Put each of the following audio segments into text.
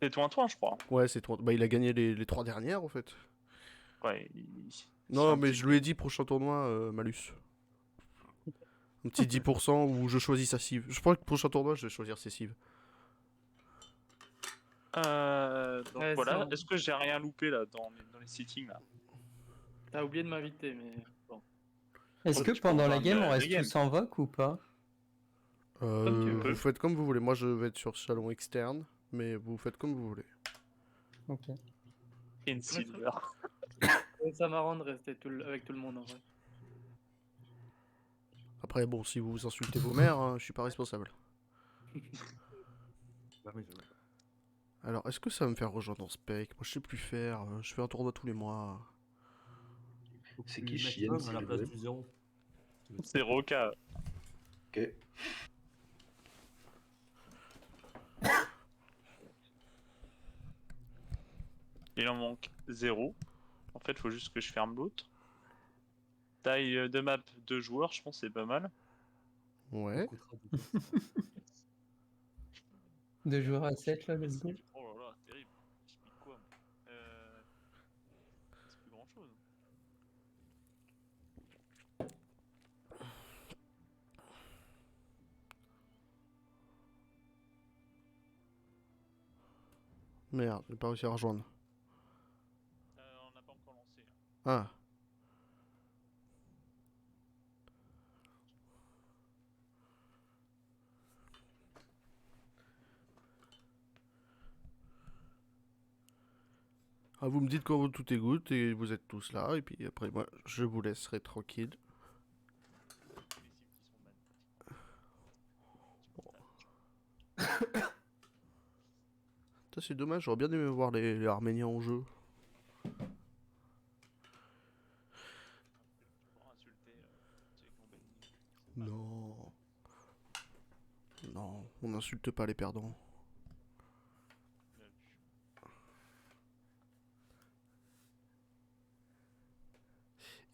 C'est toi, je crois. Ouais, c'est toi. Bah, il a gagné les 3 dernières, en fait. Ouais, il se fait Non, un mais petit je lui ai peu. dit prochain tournoi, malus. Un petit 10% où je choisis sa cive. Je crois que prochain tournoi, je vais choisir ses cives. Donc Ouais, voilà. sinon, Est-ce que j'ai rien loupé là dans les settings là? t'as oublié de m'inviter, mais bon, Est-ce Oh, que tu peux pendant la rejoindre game, on la reste game. tous en voc ou pas? Comme tu Vous peux. faites comme vous voulez. Moi, je vais être sur salon externe, mais vous faites comme vous voulez. Ok. In Silver. ça m'arrange de rester avec tout le monde en vrai. Après, bon, si vous insultez vos mères, hein, je suis pas responsable. Bah oui, j'avoue. Alors, est-ce que ça va me faire rejoindre en spec? Moi, je sais plus faire. Je fais un tournoi tous les mois. C'est Tu qui mets Chien, maximum à s'il la vous place plaît du 0. C'est Roca. Ok. Il en manque 0. En fait, il faut juste que je ferme l'autre. Taille de map 2 joueurs, je pense que c'est pas mal. Ouais. Coûtera du temps. 2 joueurs à 7 là, let's go. Oh là là, terrible. Je pique quoi, moi C'est plus grand chose. Merde, j'ai pas réussi à rejoindre. On n'a pas encore lancé. Ah. Ah, vous me dites quand tout est good et vous êtes tous là, et puis après, moi, je vous laisserai tranquille. Ça, c'est dommage, j'aurais bien aimé voir les Arméniens en jeu. Non. Non, on n'insulte pas les perdants.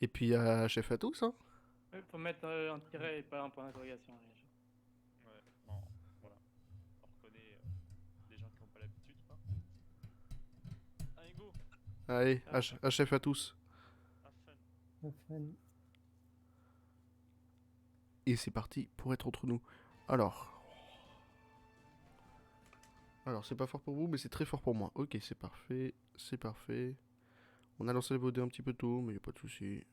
Et puis, chef à tous, hein. Il faut mettre un tiret et pas un point d'interrogation. Ouais, non, voilà. On reconnaît les gens qui n'ont pas l'habitude, quoi. Allez, go. Allez, chef à tous. Et c'est parti pour être entre nous. Alors, c'est pas fort pour vous, mais c'est très fort pour moi. Ok, c'est parfait, c'est parfait. On a lancé le VOD un petit peu tôt, mais y a pas de souci.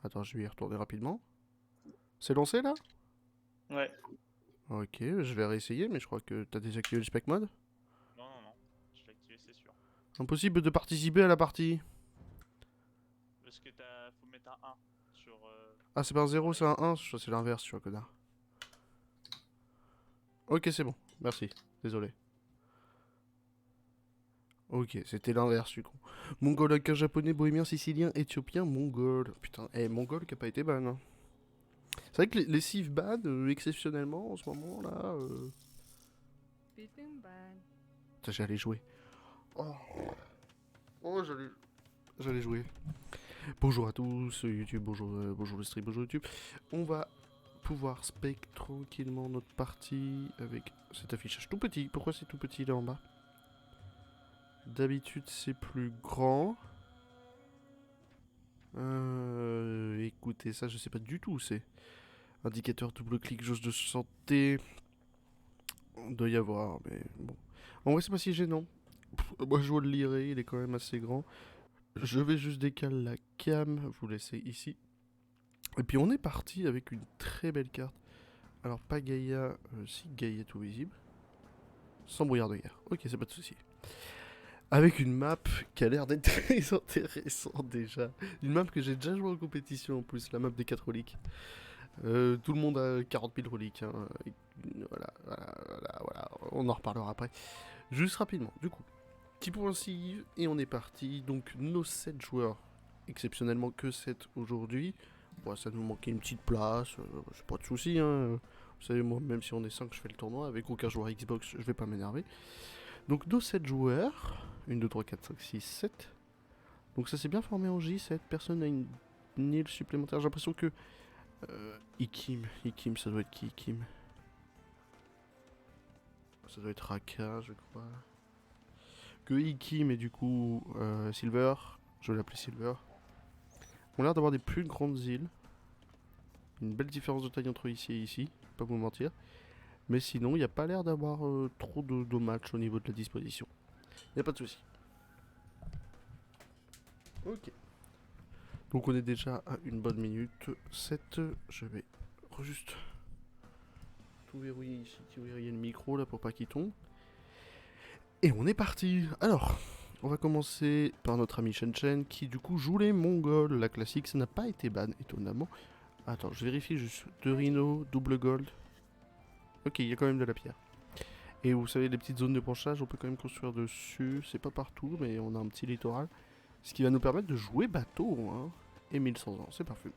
Attends, je vais y retourner rapidement. C'est lancé là? Ouais. Ok, je vais réessayer, mais je crois que t'as désactivé le spec mode. Non, je l'ai activé, c'est sûr. Impossible de participer à la partie. Parce que faut mettre un 1 sur. Ah, c'est pas un 0, c'est un 1. C'est l'inverse, tu vois, connard. Ok, c'est bon. Merci. Désolé. Ok, c'était l'inverse, du coup. Mongol, avec un japonais, bohémien, sicilien, éthiopien, mongol. Putain, mongol qui a pas été ban. Hein. C'est vrai que les cives ban, exceptionnellement, en ce moment, là... Putain, j'allais jouer. Oh, j'allais jouer. Bonjour à tous, YouTube, bonjour le stream, bonjour YouTube. On va pouvoir spec tranquillement notre partie avec cet affichage tout petit. Pourquoi c'est tout petit là en bas? D'habitude c'est plus grand. Écoutez, ça je sais pas du tout où c'est. Indicateur double-clic, jauge de santé. Il doit y avoir, mais bon. En vrai c'est pas si gênant. Moi je vois le liré, il est quand même assez grand. Je vais juste décaler la cam, vous laissez ici. Et puis on est parti avec une très belle carte. Alors pas Gaïa, si Gaïa tout visible. Sans brouillard de guerre. Ok, c'est pas de souci. Avec une map qui a l'air d'être très intéressante déjà. Une map que j'ai déjà joué en compétition en plus, la map des 4 reliques. Tout le monde a 40 000 reliques. Hein. Voilà. On en reparlera après. Juste rapidement, du coup. Petit point cive et on est parti. Donc nos 7 joueurs, exceptionnellement que 7 aujourd'hui. Bon, ça nous manquait une petite place, c'est pas de soucis. Hein. Vous savez, moi, même si on est 5, je fais le tournoi. Avec aucun joueur Xbox, je vais pas m'énerver. Donc nos 7 joueurs. 1, 2, 3, 4, 5, 6, 7. Donc ça s'est bien formé en J7, personne n'a une île supplémentaire. J'ai l'impression que... Ikim, ça doit être qui Ikim? Ça doit être Raka, je crois. Que Ikim et du coup Silver, je vais l'appeler Silver, ont l'air d'avoir des plus grandes îles. Une belle différence de taille entre ici et ici, pas vous mentir. Mais sinon, il n'y a pas l'air d'avoir trop de matchs au niveau de la disposition. Il n'y a pas de souci. Ok. Donc on est déjà à une bonne minute 7. Je vais juste tout verrouiller ici, tout verrouiller le micro là pour pas qu'il tombe. Et on est parti. Alors, on va commencer par notre ami Shen Shen qui du coup joue les Mongols. La classique, ça n'a pas été ban étonnamment. Attends, je vérifie juste. 2 rhinos, double gold. Ok, il y a quand même de la pierre. Et vous savez, les petites zones de branchage, on peut quand même construire dessus. C'est pas partout, mais on a un petit littoral. Ce qui va nous permettre de jouer bateau, hein. Et 1100 ans, c'est parfait.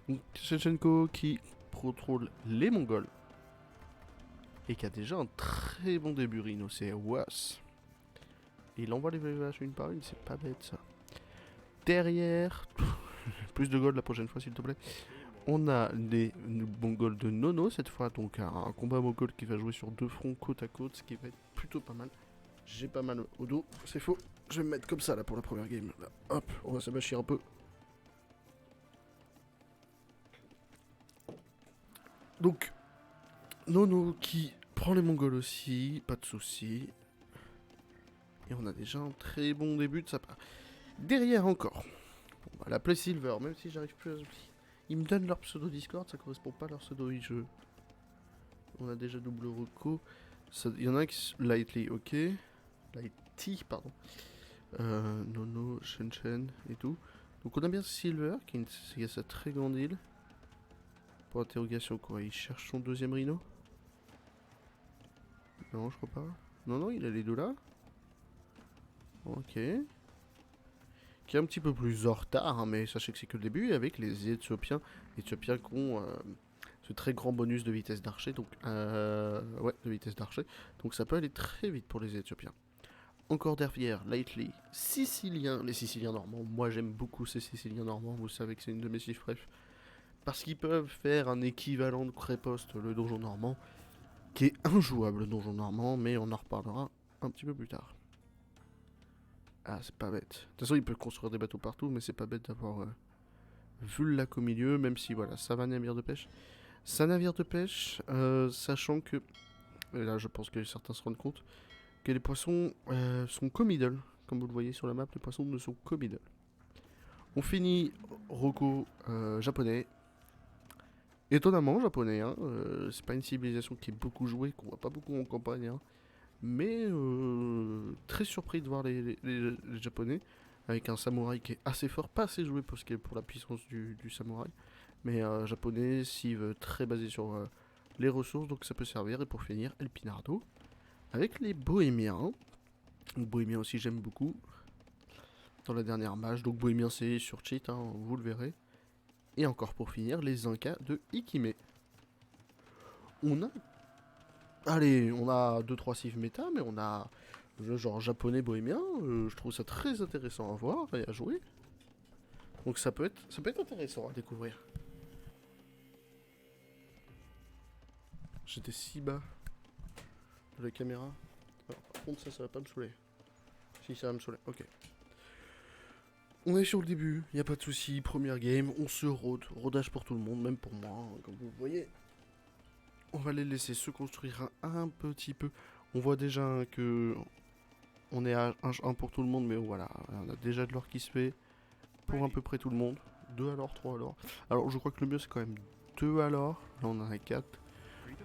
Donc, Shevchenko qui contrôle les Mongols. Et qui a déjà un très bon début, Rhino, c'est Was. Et il envoie les VVH une par une, c'est pas bête ça. Derrière, plus de gold la prochaine fois s'il te plaît. On a les Mongols de Nono cette fois, donc un combat mongol qui va jouer sur 2 fronts côte à côte, ce qui va être plutôt pas mal. J'ai pas mal au dos, c'est faux. Je vais me mettre comme ça là pour la première game. Là, hop, on va s'abâcher un peu. Donc, Nono qui prend les Mongols aussi, pas de soucis. Et on a déjà un très bon début de sa part. Derrière encore, on va l'appeler Silver, même si j'arrive plus à... Ils me donnent leur pseudo Discord, ça correspond pas à leur pseudo e-jeu. On a déjà double reco. Il y en a un qui... Lightly, ok. Lighty, pardon. Nono, Shen Shen et tout. Donc on a bien Silver, qui a sa très grande île. Pour interrogation quoi, il cherche son deuxième rhino? Non, je crois pas. Non, il a les deux là. Ok. Qui est un petit peu plus en retard, hein, mais sachez que c'est que le début, avec les Éthiopiens. Les Éthiopiens qui ont ce très grand bonus de vitesse d'archer, donc ouais, de vitesse d'archer. Donc ça peut aller très vite pour les Éthiopiens. Encore derrière, Lightly, Siciliens, les Siciliens normands. Moi j'aime beaucoup ces Siciliens normands, vous savez que c'est une de mes chiffres préf. Parce qu'ils peuvent faire un équivalent de Créposte, le donjon normand, qui est injouable, le donjon normand, mais on en reparlera un petit peu plus tard. Ah, c'est pas bête. De toute façon, il peut construire des bateaux partout, mais c'est pas bête d'avoir vu le lac au milieu, même si, voilà, ça va un navire de pêche. C'est un navire de pêche, sachant que, et là je pense que certains se rendent compte, que les poissons sont co-middle. Comme vous le voyez sur la map, les poissons ne sont co-middle. On finit Roko japonais. Étonnamment japonais, hein, c'est pas une civilisation qui est beaucoup jouée, qu'on voit pas beaucoup en campagne, hein. Mais très surpris de voir les japonais avec un samouraï qui est assez fort, pas assez joué pour la puissance du samouraï, mais japonais, civ très basé sur les ressources, donc ça peut servir. Et pour finir, El Pinardo avec les bohémiens. Donc bohémiens aussi j'aime beaucoup dans la dernière match, donc bohémiens c'est sur cheat, hein, vous le verrez. Et encore pour finir, les Incas de Ikime. On a... Allez, on a 2-3 civ méta, mais on a le genre japonais bohémien. Je trouve ça très intéressant à voir et à jouer. Donc ça peut être intéressant à découvrir. J'étais si bas de la caméra. Alors, par contre ça va pas me saouler. Si, ça va me saouler, ok. On est sur le début, y a pas de souci, première game, on se rôde, rodage pour tout le monde, même pour moi, hein, comme vous le voyez. On va les laisser se construire un petit peu. On voit déjà que on est à 1 pour tout le monde, mais voilà, on a déjà de l'or qui se fait pour à peu près tout le monde. 2 alors, 3 alors. Alors je crois que le mieux c'est quand même 2 alors, là on en a 4.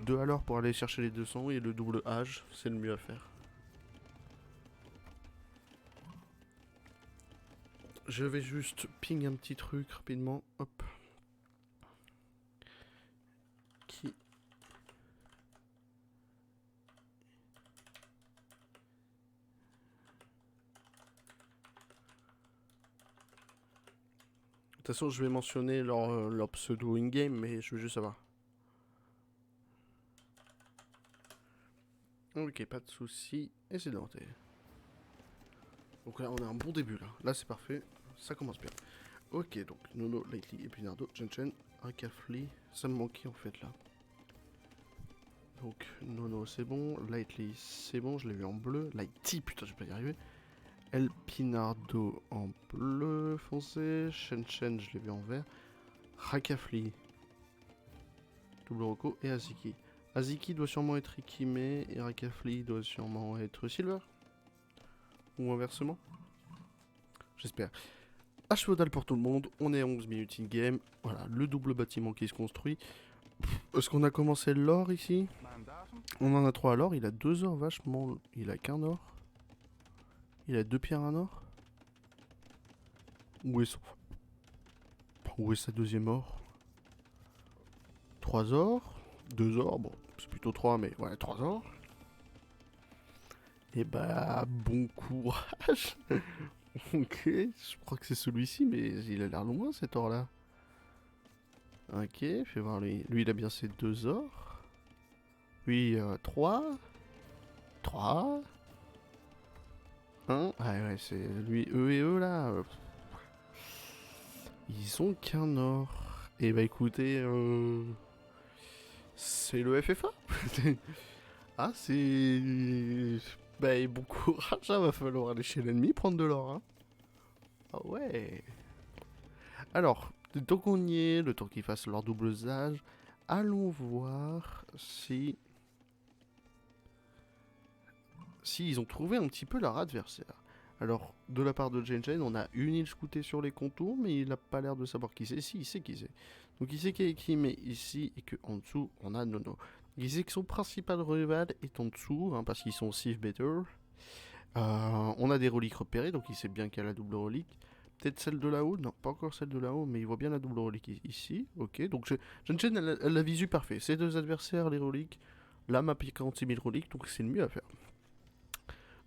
2 alors pour aller chercher les 200 et le double âge, c'est le mieux à faire. Je vais juste ping un petit truc rapidement, hop. Qui... De toute façon, je vais mentionner leur pseudo in-game, mais je veux juste savoir. Ok, pas de soucis, et c'est denté. Donc là, on a un bon début, là. Là, c'est parfait. Ça commence bien. Ok, donc Nono, Lightly, Epinardo, Chen, Rakafli. Ça me manquait, en fait, là. Donc, Nono, c'est bon. Lightly, c'est bon. Je l'ai vu en bleu. Lighty, putain, je vais pas y arriver. El Pinardo en bleu foncé. Chen, je l'ai vu en vert. Rakafli. Double Rocco et Aziki. Aziki doit sûrement être Ikime et Rakafli doit sûrement être Silver. Ou inversement. J'espère. H-Feudal pour tout le monde. On est à 11 minutes in-game. Voilà, le double bâtiment qui se construit. Est-ce qu'on a commencé l'or ici? On en a 3 à l'or. Il a 2 ors vachement. Il a qu'un or. Il a 2 pierres à or. Où est sa deuxième or? 3 ors. 2 ors. Bon, c'est plutôt 3, mais ouais, 3 ors. Et bah, bon courage. Ok, je crois que c'est celui-ci, mais il a l'air loin cet or-là. Ok, fais voir lui. Lui, il a bien ses 2 ors. Lui, 3. 3. 1. Ouais, c'est lui, eux et eux là. Ils ont qu'un or. Et bah écoutez, c'est le FFA. Ah, c'est... Bah bon courage, hein, va falloir aller chez l'ennemi prendre de l'or. Hein. Ah ouais. Alors, tant qu'on y est, le temps qu'ils fassent leur double usage, allons voir si ils ont trouvé un petit peu leur adversaire. Alors, de la part de Jen, on a une île scoutée sur les contours, mais il n'a pas l'air de savoir qui c'est. Si, il sait qui c'est. Donc il sait qu'il y a Ekime ici, et qu'en dessous, on a Nono. Il sait que son principal rival est en dessous, hein, parce qu'ils sont Sif Better. On a des reliques repérées, donc il sait bien qu'il y a la double relique. Peut-être celle de là-haut? Non, pas encore celle de là-haut, mais il voit bien la double relique ici. Ok, donc Jen, elle a visu parfait. Ses deux adversaires, les reliques. La map est 46 000 reliques, donc c'est le mieux à faire.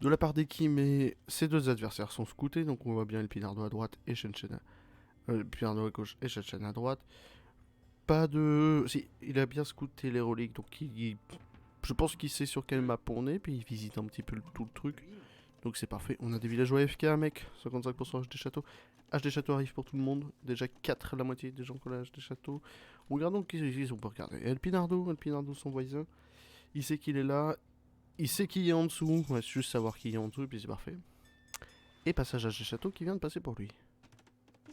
De la part d'Ekime, ses deux adversaires sont scoutés, donc on voit bien le Pinardo à droite et Chen Pinardo à gauche et Chen à droite. Pas de... Si, il a bien scouté les reliques, donc je pense qu'il sait sur quelle map on est, puis il visite un petit peu tout le truc. Donc c'est parfait. On a des villageois AFK, mec. 55% HD Château. HD Château arrive pour tout le monde. Déjà 4, la moitié des gens qui ont HD Château. Regardons qui ils ont pas regardé. El Pinardo, son voisin. Il sait qu'il est là. Il sait qui est en dessous. On va juste savoir qui est en dessous, et puis c'est parfait. Et passage HD Château qui vient de passer pour lui.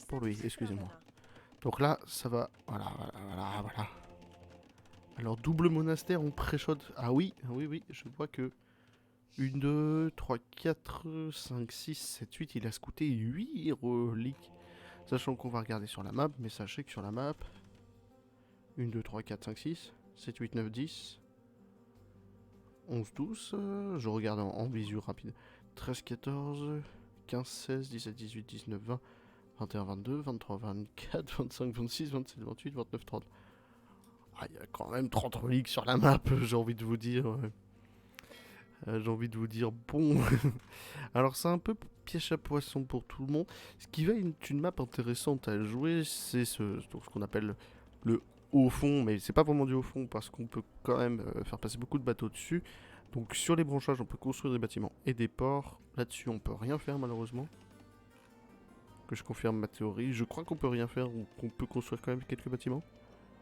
Pour lui, excusez-moi. Donc là, ça va. Voilà. Alors, double monastère, on pré-shot. Ah oui, je vois que 1, 2, 3, 4, 5, 6, 7, 8. Il a scouté 8 reliques. Sachant qu'on va regarder sur la map, mais sachez que sur la map, 1, 2, 3, 4, 5, 6, 7, 8, 9, 10, 11, 12. Je regarde en visu rapide. 13, 14, 15, 16, 17, 18, 19, 20, 21, 22, 23, 24, 25, 26, 27, 28, 29, 30. Ah, il y a quand même 30 reliques sur la map, j'ai envie de vous dire. Bon. Alors, c'est un peu piège à poisson pour tout le monde. Ce qui va être une map intéressante à jouer, c'est ce qu'on appelle le haut fond. Mais c'est pas vraiment du haut fond parce qu'on peut quand même faire passer beaucoup de bateaux dessus. Donc, sur les branchages, on peut construire des bâtiments et des ports. Là-dessus, on peut rien faire malheureusement. Que je confirme ma théorie. Je crois qu'on peut rien faire ou qu'on peut construire quand même quelques bâtiments.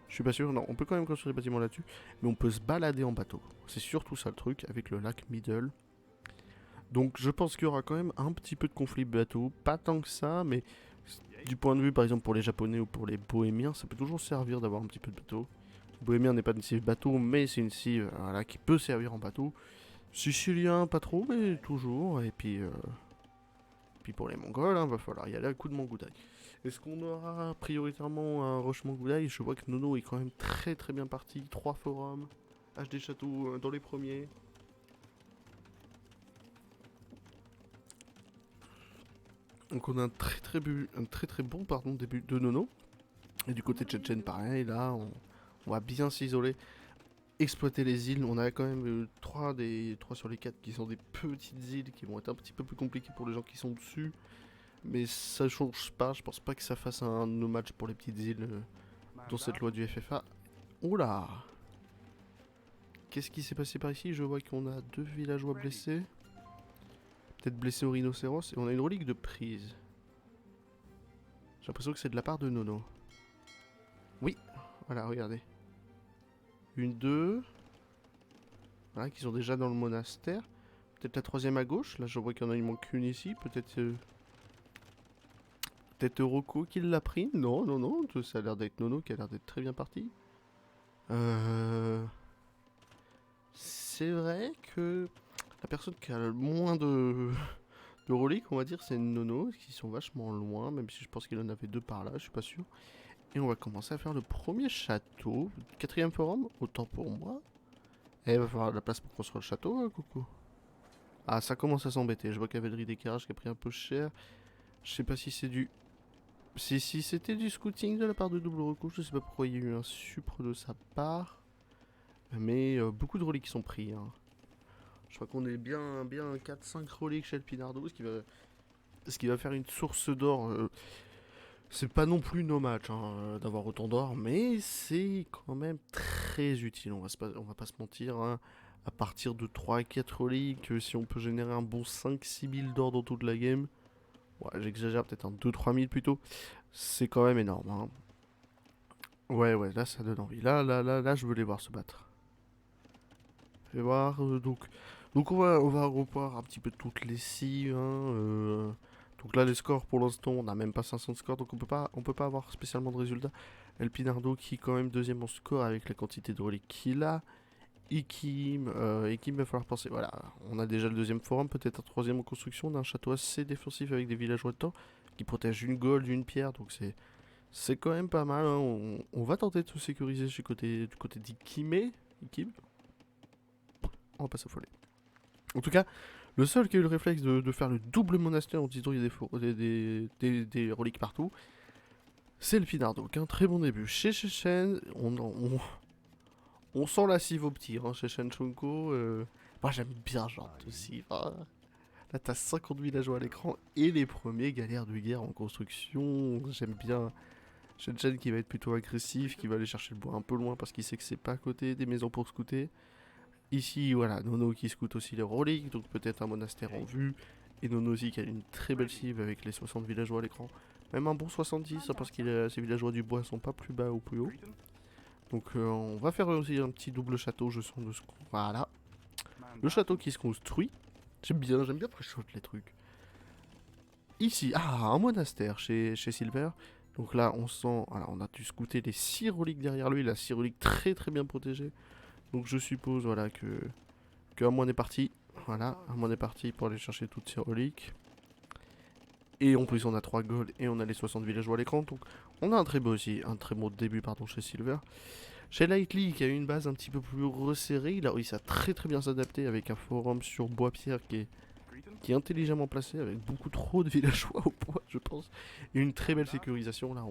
Je suis pas sûr, non, on peut quand même construire des bâtiments là-dessus, mais on peut se balader en bateau. C'est surtout ça le truc, avec le lac Middle. Donc je pense qu'il y aura quand même un petit peu de conflit bateau, pas tant que ça, mais du point de vue par exemple pour les Japonais ou pour les Bohémiens, ça peut toujours servir d'avoir un petit peu de bateau. Le Bohémien n'est pas une cive bateau, mais c'est une cive voilà, qui peut servir en bateau. Sicilien, pas trop, mais toujours, et puis pour les Mongols, va falloir y aller à coup de Mangoudaï. Est-ce qu'on aura prioritairement un rush Mangoudaï? Je vois que Nono est quand même très très bien parti. 3 forums, HD Château dans les premiers. Donc on a un très bon début de Nono. Et du côté de Chen, pareil, là on va bien s'isoler. Exploiter les îles, on a quand même 3 sur les 4 qui sont des petites îles qui vont être un petit peu plus compliquées pour les gens qui sont dessus. Mais ça change pas, je pense pas que ça fasse un no match pour les petites îles dans cette loi du FFA. Oula! Qu'est-ce qui s'est passé par ici? Je vois qu'on a 2 villageois blessés. peut-être blessé au rhinocéros. Et on a une relique de prise. J'ai l'impression que c'est de la part de Nono. Oui, voilà, regardez. Une, deux. Voilà, qui sont déjà dans le monastère. Peut-être la troisième à gauche. Là, je vois qu'il y en a, il manque une ici. Peut-être... Peut-être Rocco qui l'a pris. Non, non, non. Ça a l'air d'être Nono qui a l'air d'être très bien parti. C'est vrai que la personne qui a le moins de reliques, on va dire, c'est Nono, qui sont vachement loin, même si je pense qu'il en avait deux par là, je suis pas sûr. Et on va commencer à faire le premier château. Quatrième forum, autant pour moi. Et il va falloir de la place pour construire le château, hein, coucou. Ah, ça commence à s'embêter. Je vois cavalerie d'éclairage qui a pris un peu cher. Je sais pas si c'est du... Si c'était du scouting de la part de Double Recouche, je sais pas pourquoi il y a eu un supre de sa part. Mais beaucoup de reliques qui sont pris. Hein. Je crois qu'on est bien 4-5 reliques chez le Pinardo, ce qui va faire une source d'or. C'est pas non plus no match hein, d'avoir autant d'or, mais c'est quand même très utile, on va pas se mentir. Hein. À partir de 3-4 reliques, si on peut générer un bon 5-6 000 d'or dans toute la game, ouais, j'exagère, peut-être un 2-3 000 plutôt, c'est quand même énorme. Hein. Ouais, là ça donne envie. Là, je veux les voir se battre. Je vais voir, donc on va revoir un petit peu toutes les cives. Hein, donc là les scores pour l'instant on n'a même pas 500 de scores, donc on peut pas avoir spécialement de résultats. El Pinardo qui est quand même deuxième en score avec la quantité de reliques qu'il a. Ikim, il va falloir penser, voilà, on a déjà le deuxième forum, peut-être un troisième en construction, on a un château assez défensif avec des villageois de temps qui protègent une gold, une pierre, donc c'est quand même pas mal. Hein. On va tenter de se sécuriser du côté d'Ikim. On va pas s'affoler. En tout cas, le seul qui a eu le réflexe de faire le double monastère en disant qu'il y a des reliques partout, c'est le Pinardo. Un très bon début. Chez Chechen, on sent la cive au petit. Hein, chez Shunko, moi j'aime bien ce genre de cive. Hein. Là t'as 50 villageois à l'écran et les premiers galères de guerre en construction. J'aime bien Chechen qui va être plutôt agressif, qui va aller chercher le bois un peu loin parce qu'il sait que c'est pas à côté des maisons pour scouter. Ici, voilà, Nono qui scoute aussi les reliques, donc peut-être un monastère en vue. Et Nono aussi qui a une très belle cive avec les 60 villageois à l'écran. Même un bon 70, hein, parce que ces villageois du bois sont pas plus bas ou plus haut. Donc on va faire aussi un petit double château, je sens de ce qu'on... Voilà. Le château qui se construit. J'aime bien pré-shot les trucs. Ici, un monastère chez Silver. Donc là, on sent... Voilà, on a dû scouter les 6 reliques derrière lui, la 6 reliques très très bien protégée. Donc je suppose voilà que Amon est parti. Voilà, Amon est parti pour aller chercher toutes ces reliques. Et en plus on a 3 gold et on a les 60 villageois à l'écran. Donc on a un très beau début chez Silver. Chez Lightly qui a une base un petit peu plus resserrée, il a réussi à très bien s'adapter avec un forum sur bois-pierre qui est intelligemment placé avec beaucoup trop de villageois au bois je pense. Et une très belle sécurisation là.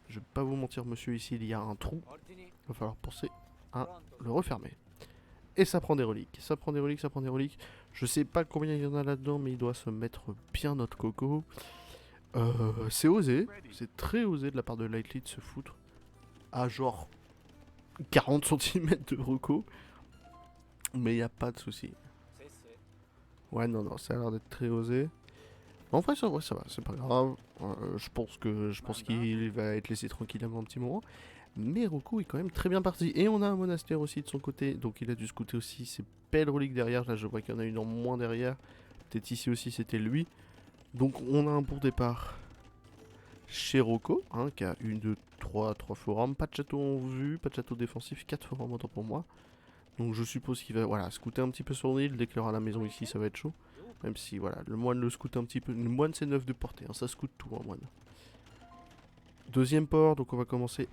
Je vais pas vous mentir monsieur, ici il y a un trou. Il va falloir penser à le refermer. Et ça prend des reliques. Je sais pas combien il y en a là-dedans, mais il doit se mettre bien notre coco. C'est osé. C'est très osé de la part de Lightly de se foutre à genre 40 cm de reco. Mais il n'y a pas de souci. Ouais, non, ça a l'air d'être très osé. En vrai, ça va, c'est pas grave. Je pense qu'il va être laissé tranquillement un petit moment. Mais Rocco est quand même très bien parti. Et on a un monastère aussi de son côté. Donc il a dû scouter aussi ses belles reliques derrière. Là je vois qu'il y en a une en moins derrière. Peut-être ici aussi c'était lui. Donc on a un bon départ chez Rocco. Hein, qui a 1, 2, 3 forums. Pas de château en vue. Pas de château défensif. 4 forums autant pour moi. Donc je suppose qu'il va scouter un petit peu son île. Dès qu'il aura la maison ici ça va être chaud. Même si voilà, le moine le scoute un petit peu. Le moine c'est 9 de portée. Hein, ça scoute tout un moine. Deuxième port. Donc on va commencer.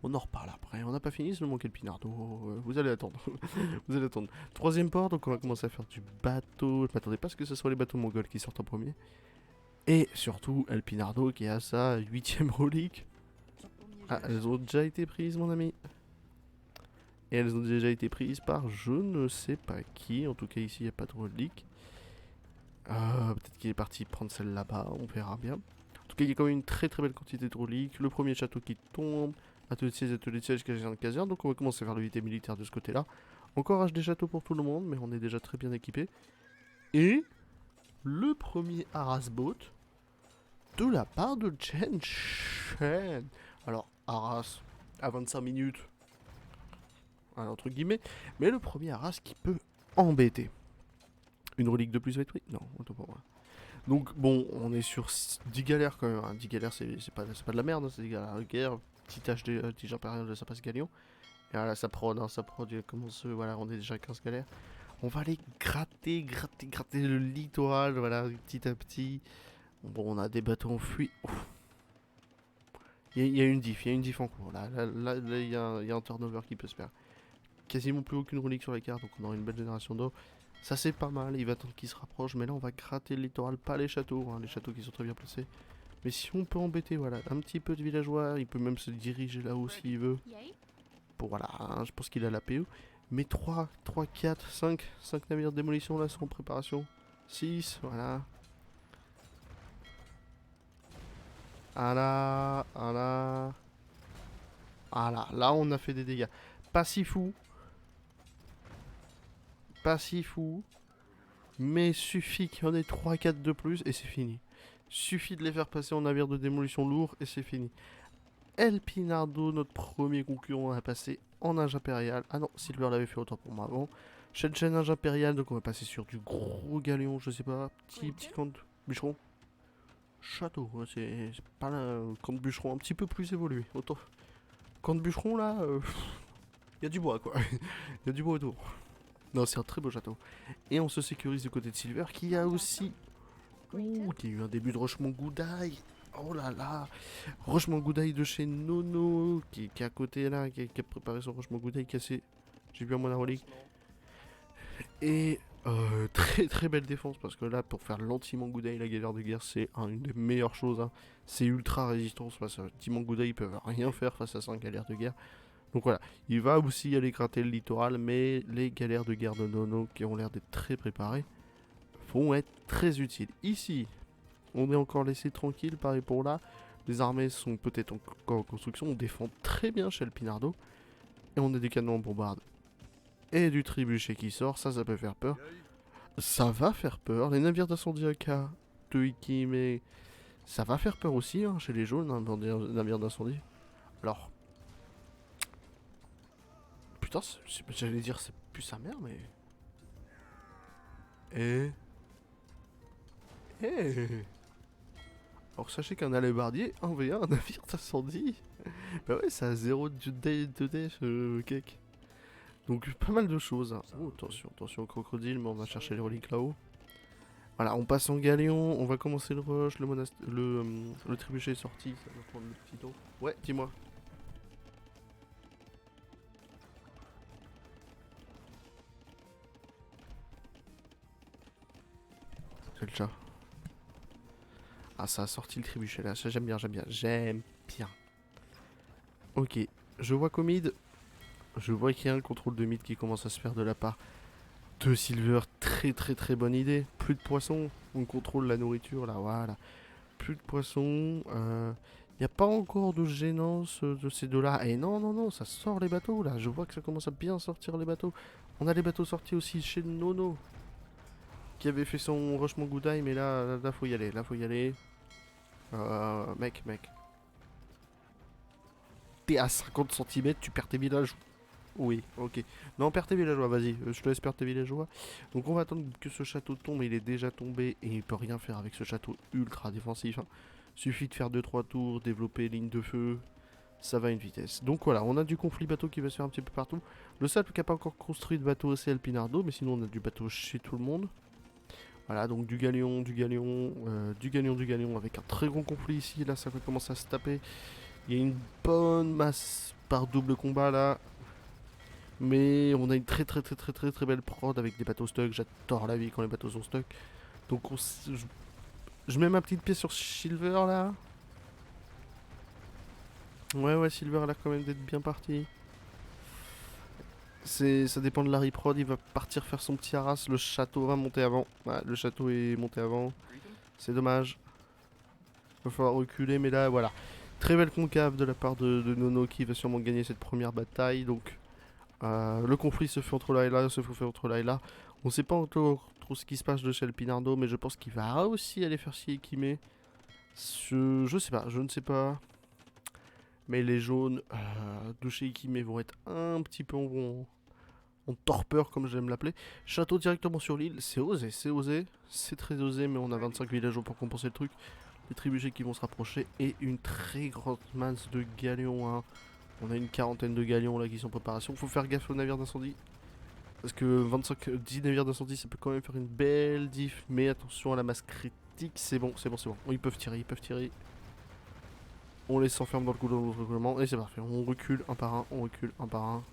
On en reparle après, on n'a pas fini, il me manquait le Pinardo, vous allez attendre. Vous allez attendre. Troisième port, donc on va commencer à faire du bateau. Je m'attendais pas à ce que ce soit les bateaux mongols qui sortent en premier. Et surtout, El Pinardo qui a sa 8ème relique. Ah, elles ont déjà été prises mon ami. Et elles ont déjà été prises par je ne sais pas qui, en tout cas ici il n'y a pas de relique. Peut-être qu'il est parti prendre celle là-bas, on verra bien. En tout cas il y a quand même une très belle quantité de reliques. Le premier château qui tombe. Atelier de siège, caserne. Donc on va commencer à faire le 8 militaire de ce côté-là. Encore des châteaux pour tout le monde, mais on est déjà très bien équipé. Et le premier Arras Boat de la part de Chen Chen. Alors, Arras à 25 minutes, voilà, entre guillemets, mais le premier Arras qui peut embêter. Une relique de plus va être pris? Non, autant pour moi. Donc, bon, on est sur 10 galères quand même. Hein. 10 galères, c'est pas de la merde, hein, c'est des galères de guerre. Petit HD, tige impérial de ça passe galion. Et voilà, ça prod, hein, ça prod, il commence, voilà, on est déjà à 15 galères. On va aller gratter le littoral, voilà, petit à petit. Bon, on a des bateaux en fuite. Il y a une diff en cours. Là, il y a un turnover qui peut se faire. Quasiment plus aucune relique sur la carte, donc on aura une belle génération d'eau. Ça c'est pas mal, il va attendre qu'il se rapproche, mais là on va gratter le littoral, pas les châteaux, hein, les châteaux qui sont très bien placés. Mais si on peut embêter, voilà, un petit peu de villageois, il peut même se diriger là-haut s'il veut. Bon voilà, hein, je pense qu'il a la PO. Mais 3, 4, 5 navires de démolition là sont en préparation. 6, voilà. Voilà, voilà. Voilà, là on a fait des dégâts. Pas si fou. Pas si fou. Mais suffit qu'il y en ait 3-4 de plus et c'est fini. Suffit de les faire passer en navire de démolition lourd et c'est fini. El Pinardo, notre premier concurrent, a passé en nage impérial. Ah non, Silver l'avait fait autant pour moi avant. Chen nage impérial, donc on va passer sur du gros galion, je sais pas. Petit camp de bûcheron. Château, ouais, c'est pas là, camp de bûcheron un petit peu plus évolué. Autant. Camp de bûcheron là, y a du bois quoi. Y a du bois autour. Non, c'est un très beau château. Et on se sécurise du côté de Silver qui a aussi... Ouh, il y a eu un début de Rochemont Goudaï. Oh là là. Rochemont Goudaï de chez Nono qui est à côté là, qui a préparé son Rochemont Goudaï cassé. J'ai vu un monarolique. Et très belle défense parce que là, pour faire l'anti-Mont Goudaï, la galère de guerre, c'est une des meilleures choses. Hein. C'est ultra résistance face à l'anti-Mont Goudaï, ils peuvent rien faire face à ça, galère de guerre. Donc voilà, il va aussi aller gratter le littoral, mais les galères de guerre de Nono, qui ont l'air d'être très préparées, vont être très utiles. Ici, on est encore laissé tranquille, pareil pour là. Les armées sont peut-être encore en construction, on défend très bien chez le Pinardo. Et on a des canons en bombarde. Et du trébuchet qui sort, ça peut faire peur. Ça va faire peur, les navires d'incendie AK de Iki, mais ça va faire peur aussi, hein, chez les jaunes, navires d'incendie. Alors... Putain, j'allais dire c'est plus sa mère, mais... Alors sachez qu'un alébardier envoyé un navire d'incendie. Bah ouais, ça a 0 de dé, cake. Donc pas mal de choses. Hein. Oh, attention au crocodile, mais on va chercher les reliques là-haut. Voilà, on passe en galion, on va commencer le rush, le trébuchet est sorti, ça va prendre le petit dos. Ouais, dis-moi. C'est le chat. Ah, ça a sorti le trébuchet là, ça j'aime bien. Ok, je vois qu'au mid, je vois qu'il y a un contrôle de mid qui commence à se faire de la part de Silver. Très bonne idée. Plus de poissons, on contrôle la nourriture là, voilà. Plus de poissons, il n'y a pas encore de gênance de ces deux-là. Et non, ça sort les bateaux là, je vois que ça commence à bien sortir les bateaux. On a les bateaux sortis aussi chez Nono. Qui avait fait son Rochemont Goudaï, mais là faut y aller, mec. T'es à 50 cm, tu perds tes villages. Oui, ok. Non, perds tes villageois, vas-y, je te laisse perdre tes villageois. Donc on va attendre que ce château tombe, il est déjà tombé et il peut rien faire avec ce château ultra défensif. Hein. Suffit de faire 2-3 tours, développer ligne de feu, ça va à une vitesse. Donc voilà, on a du conflit bateau qui va se faire un petit peu partout. Le seul qui n'a pas encore construit de bateau, c'est El Pinardo, mais sinon on a du bateau chez tout le monde. Voilà, donc du galion avec un très gros conflit ici. Là, ça va commencer à se taper. Il y a une bonne masse par double combat là. Mais on a une très belle prod avec des bateaux stuck. J'adore la vie quand les bateaux sont stuck. Donc je mets ma petite pièce sur Silver là. Ouais, Silver a l'air quand même d'être bien parti. Ça dépend de la reprod, il va partir faire son petit haras, le château va monter avant. Ouais, le château est monté avant. C'est dommage. Il va falloir reculer, mais là, voilà. Très belle concave de la part de Nono qui va sûrement gagner cette première bataille. Donc, Le conflit se fait entre là et là, se fait entre là et là. On sait pas encore trop ce qui se passe de chez El Pinardo, mais je pense qu'il va aussi aller faire ci Ikime. Je sais pas, je ne sais pas. Mais les jaunes de chez Ikime vont être un petit peu en torpeur, comme j'aime l'appeler. Château directement sur l'île, c'est osé, c'est osé. C'est très osé, mais on a 25 villageois pour compenser le truc. Les trébuchets qui vont se rapprocher et une très grande masse de galions. Hein. On a une quarantaine de galions là qui sont en préparation. Faut faire gaffe aux navires d'incendie. Parce que 10 navires d'incendie, ça peut quand même faire une belle diff. Mais attention à la masse critique, c'est bon, c'est bon, c'est bon. Ils peuvent tirer, ils peuvent tirer. On les enferme dans le couloir et c'est parfait. On recule un par un, on recule un par un.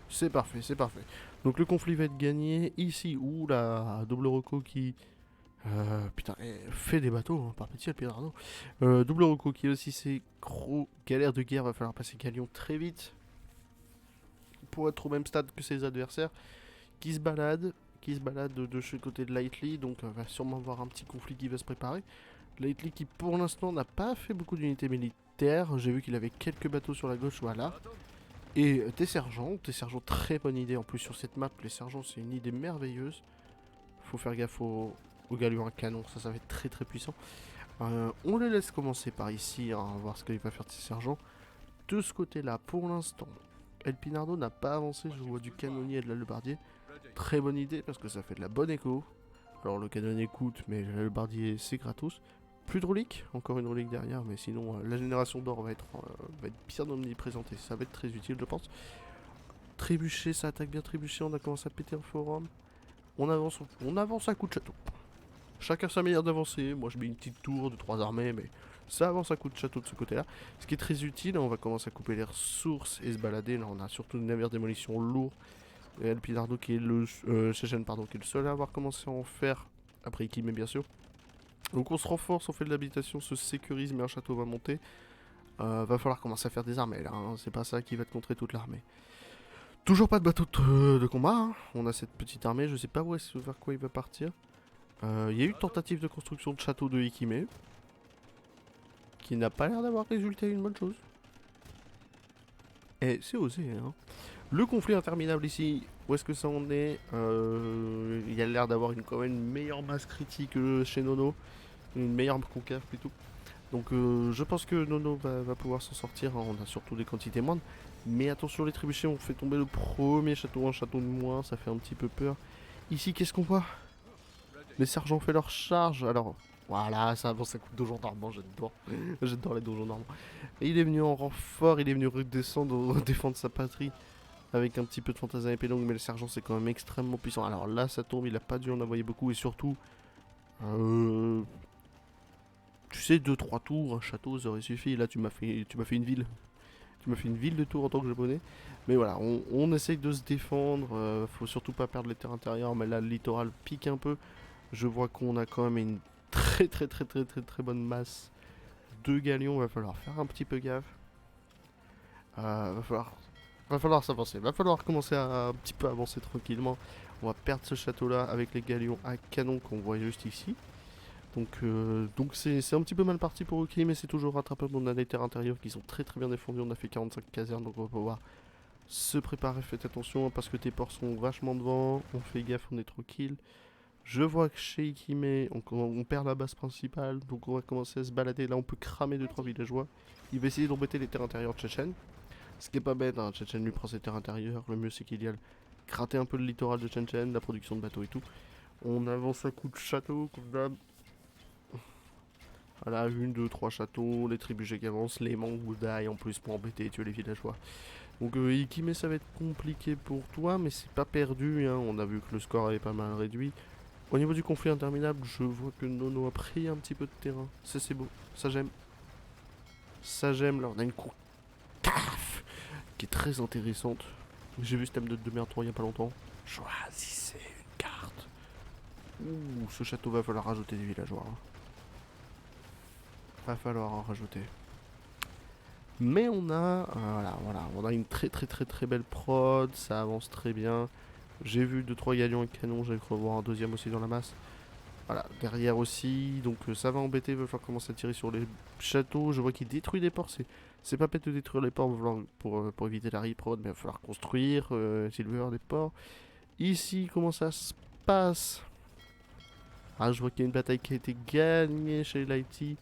C'est parfait, c'est parfait. Donc le conflit va être gagné ici. Ouh là, double reco qui... putain, fait des bateaux, hein, par petit Alpinardo. Double reco qui aussi c'est gros galère de guerre. Va falloir passer Galion très vite. Pour être au même stade que ses adversaires. Qui se baladent de ce côté de Lightly. Donc va sûrement avoir un petit conflit qui va se préparer. Lightly qui pour l'instant n'a pas fait beaucoup d'unités militaires. J'ai vu qu'il avait quelques bateaux sur la gauche, voilà. Et des sergents, très bonne idée en plus sur cette map. Les sergents c'est une idée merveilleuse. Faut faire gaffe aux galions à canon, ça va être très très puissant. On les laisse commencer par ici, hein, on va voir ce qu'il va faire de ces sergents. De ce côté là, pour l'instant, El Pinardo n'a pas avancé, je vois du canonnier et de l'hallebardier. Très bonne idée parce que ça fait de la bonne écho. Alors le canonnier coûte, mais l'hallebardier c'est gratos. Plus de reliques, encore une relique derrière, mais sinon la génération d'or va être bien omniprésente et ça va être très utile je pense. Trébucher, ça attaque bien trébucher, on a commencé à péter un forum. On avance à coup de château. Chacun sa manière d'avancer, moi je mets une petite tour de 3 armées, mais ça avance à coup de château de ce côté là. Ce qui est très utile, on va commencer à couper les ressources et se balader, là on a surtout des navires démolition lourds. Et El Pinardo qui est le... Chechen pardon, qui est le seul à avoir commencé à en faire, après Ikime bien sûr. Donc on se renforce, on fait de l'habitation, se sécurise, mais un château va monter. Va falloir commencer à faire des armées là, hein. C'est pas ça qui va te contrer toute l'armée. Toujours pas de bateau de combat, hein. On a cette petite armée, je sais pas vers quoi il va partir. Il y a eu une tentative de construction de château de Ikime, qui n'a pas l'air d'avoir résulté à une bonne chose. Et c'est osé, hein. Le conflit interminable ici, où est-ce que ça en est? Il y a l'air d'avoir quand même une meilleure masse critique chez Nono. Une meilleure concave plutôt. Donc je pense que Nono va pouvoir s'en sortir, hein. On a surtout des quantités moindres. Mais attention les trébuchets, on fait tomber le premier château, un château de moins, ça fait un petit peu peur. Ici qu'est-ce qu'on voit? Les sergents ont fait leur charge, alors voilà, ça avance à coup de donjon normand, j'adore. J'adore les donjons normands. Et il est venu en renfort, il est venu redescendre, défendre sa patrie. Avec un petit peu de fantasme épée longue, mais le sergent c'est quand même extrêmement puissant. Alors là ça tombe, il a pas dû en envoyer beaucoup et surtout... tu sais, 2-3 tours, un château ça aurait suffi. Là tu m'as fait une ville. Tu m'as fait une ville de tours en tant que japonais. Mais voilà, on essaye de se défendre. Faut surtout pas perdre les terres intérieures. Mais là le littoral pique un peu. Je vois qu'on a quand même une très bonne masse de galions. Va falloir faire un petit peu gaffe. Va falloir s'avancer. Va falloir commencer à un petit peu avancer tranquillement. On va perdre ce château là avec les galions à canon qu'on voit juste ici. Donc c'est un petit peu mal parti pour OK, mais c'est toujours rattrapable. On a des terres intérieures qui sont très bien défendues. On a fait 45 casernes, donc on va pouvoir se préparer. Faites attention hein, parce que tes ports sont vachement devant. On fait gaffe, on est tranquille. Je vois que chez Ikime, on perd la base principale, donc on va commencer à se balader. Là, on peut cramer 2-3 villageois. Il va essayer d'embêter les terres intérieures de Chechen. Ce qui est pas bête, hein. Chechen lui prend ses terres intérieures. Le mieux, c'est qu'il y a gratter un peu le littoral de Chechen, la production de bateaux et tout. On avance à coup de château, comme d'hab. Voilà, 1, 2, 3 châteaux, les trébuchets qui avancent, les mangoudailles en plus pour embêter et tuer les villageois. Donc Ikime, ça va être compliqué pour toi, mais c'est pas perdu, hein. On a vu que le score avait pas mal réduit. Au niveau du conflit interminable, je vois que Nono a pris un petit peu de terrain. Ça c'est beau, ça j'aime. Ça j'aime, là on a une concave qui est très intéressante. J'ai vu ce thème de 2 il y a pas longtemps. Choisissez une carte. Ouh, ce château va falloir rajouter des villageois. Hein. Va falloir en rajouter. Mais on a, on a une très belle prod, ça avance très bien. J'ai vu 2-3 galions et canons, j'ai cru voir un deuxième aussi dans la masse. Voilà, derrière aussi, donc ça va embêter, il va falloir commencer à tirer sur les châteaux. Je vois qu'il détruit des ports, c'est pas bête de détruire les ports pour éviter la riprode, mais il va falloir construire, Silver, des ports. Ici, comment ça se passe? Ah, je vois qu'il y a une bataille qui a été gagnée chez l'IT.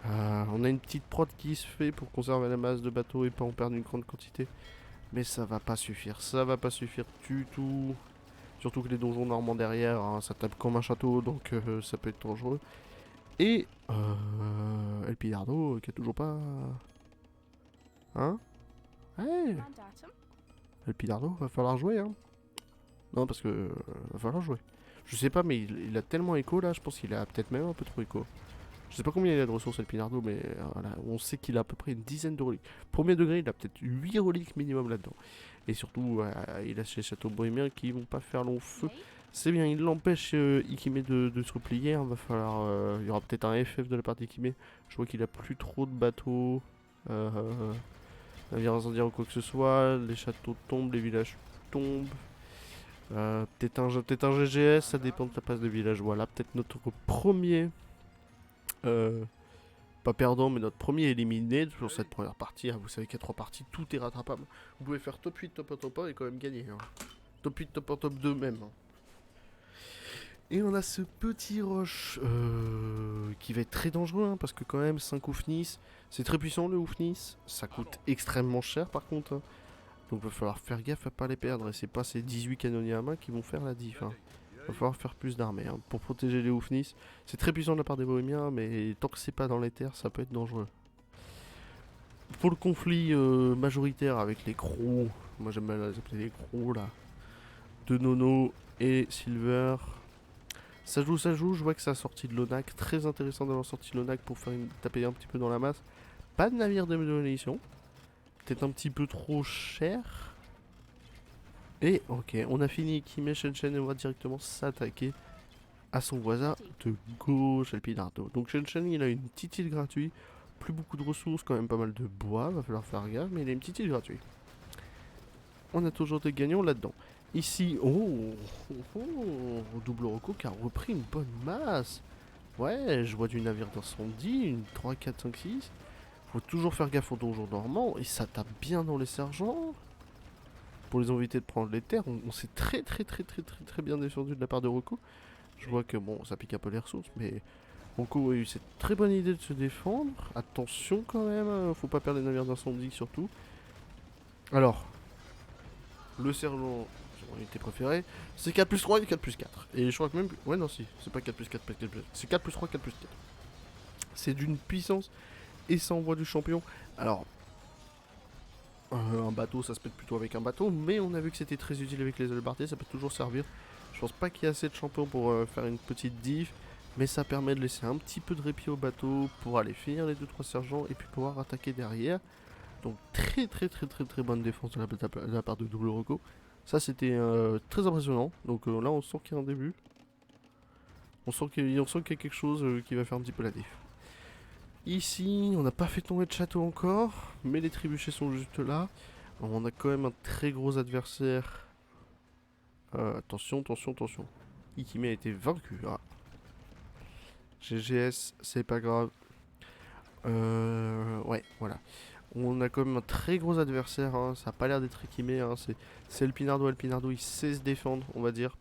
On a une petite prod qui se fait pour conserver la masse de bateaux et pas en perdre une grande quantité. Mais ça va pas suffire, ça va pas suffire du tout. Surtout que les donjons normands derrière, hein, ça tape comme un château, donc ça peut être dangereux. Et El Pilardo qui a toujours pas... Hein? Ouais, El Pilardo, va falloir jouer, hein. Non, parce que... va falloir jouer. Je sais pas, mais il a tellement écho là, je pense qu'il a peut-être même un peu trop écho. Je sais pas combien il a de ressources El Pinardo, mais voilà, on sait qu'il a à peu près une dizaine de reliques. Premier degré, il a peut-être 8 reliques minimum là-dedans. Et surtout, il a ces châteaux bohémiens qui vont pas faire long feu. C'est bien, il l'empêche Ikime de se replier. Il va falloir. Il y aura peut-être un FF de la part d'Ikime. Je vois qu'il a plus trop de bateaux. Navires incendiaires ou quoi que ce soit. Les châteaux tombent, les villages tombent. Peut-être un GGS, ça dépend de la place de village. Voilà, peut-être notre premier. Pas perdant, mais notre premier éliminé sur cette première partie. Hein. Vous savez qu'il y a 3 parties, tout est rattrapable. Vous pouvez faire top 8, top 1, top 1 et quand même gagner. Hein. Top 8, top 1, top 2 même. Hein. Et on a ce petit rush qui va être très dangereux hein, parce que quand même 5 Oufnis, c'est très puissant le Oufnis. Ça coûte extrêmement cher par contre. Hein. Donc il va falloir faire gaffe à pas les perdre. Et c'est pas ces 18 canonniers à main qui vont faire la diff. Hein. Il va falloir faire plus d'armées hein, pour protéger les Oufnis. C'est très puissant de la part des Bohémiens, mais tant que c'est pas dans les terres, ça peut être dangereux. Pour le conflit majoritaire avec les Crocs, moi j'aime bien les appeler les Crocs là, de Nono et Silver. Ça joue, je vois que ça a sorti de l'ONAC. Très intéressant d'avoir sorti l'ONAC pour faire taper un petit peu dans la masse. Pas de navire de démolition. Peut-être un petit peu trop cher. Et ok, on a fini Ikime Shen et on va directement s'attaquer à son voisin de gauche, El Pinardo. Donc Shen il a une petite île gratuite, plus beaucoup de ressources, quand même pas mal de bois, va falloir faire gaffe, mais il a une petite île gratuite. On a toujours des gagnants là-dedans. Ici, double Rocco qui a repris une bonne masse. Ouais, je vois du navire d'incendie, une 3, 4, 5, 6. Faut toujours faire gaffe aux donjons normands, et ça tape bien dans les sergents. Pour les éviter de prendre les terres, on s'est très bien défendu de la part de Rocco. Je vois que bon, ça pique un peu les ressources, mais Rocco a eu cette très bonne idée de se défendre. Attention quand même, faut pas perdre les navires d'incendie surtout. Alors, le sergent, son unité préférée, c'est 4 plus 3 et 4 plus 4. Et je crois que même... Ouais non si, c'est pas 4 plus 4 plus 4 plus 4, c'est 4 plus 3, 4 plus 4. C'est d'une puissance et ça envoie du champion. Alors... un bateau, ça se pète plutôt avec un bateau, mais on a vu que c'était très utile avec les hallebardiers, ça peut toujours servir. Je pense pas qu'il y ait assez de champions pour faire une petite diff, mais ça permet de laisser un petit peu de répit au bateau pour aller finir les 2-3 sergents et puis pouvoir attaquer derrière. Donc très bonne défense de la part de Double Rocco. Ça c'était très impressionnant, donc là on sent qu'il y a un début. On sent qu'il y a quelque chose qui va faire un petit peu la diff. Ici, on n'a pas fait tomber de château encore, mais les trébuchets sont juste là. On a quand même un très gros adversaire. Attention. Ikime a été vaincu. Ah. GGS, c'est pas grave. Ouais, voilà. On a quand même un très gros adversaire. Hein. Ça a pas l'air d'être Ikime. Hein. C'est El Pinardo. El Pinardo, il sait se défendre, on va dire.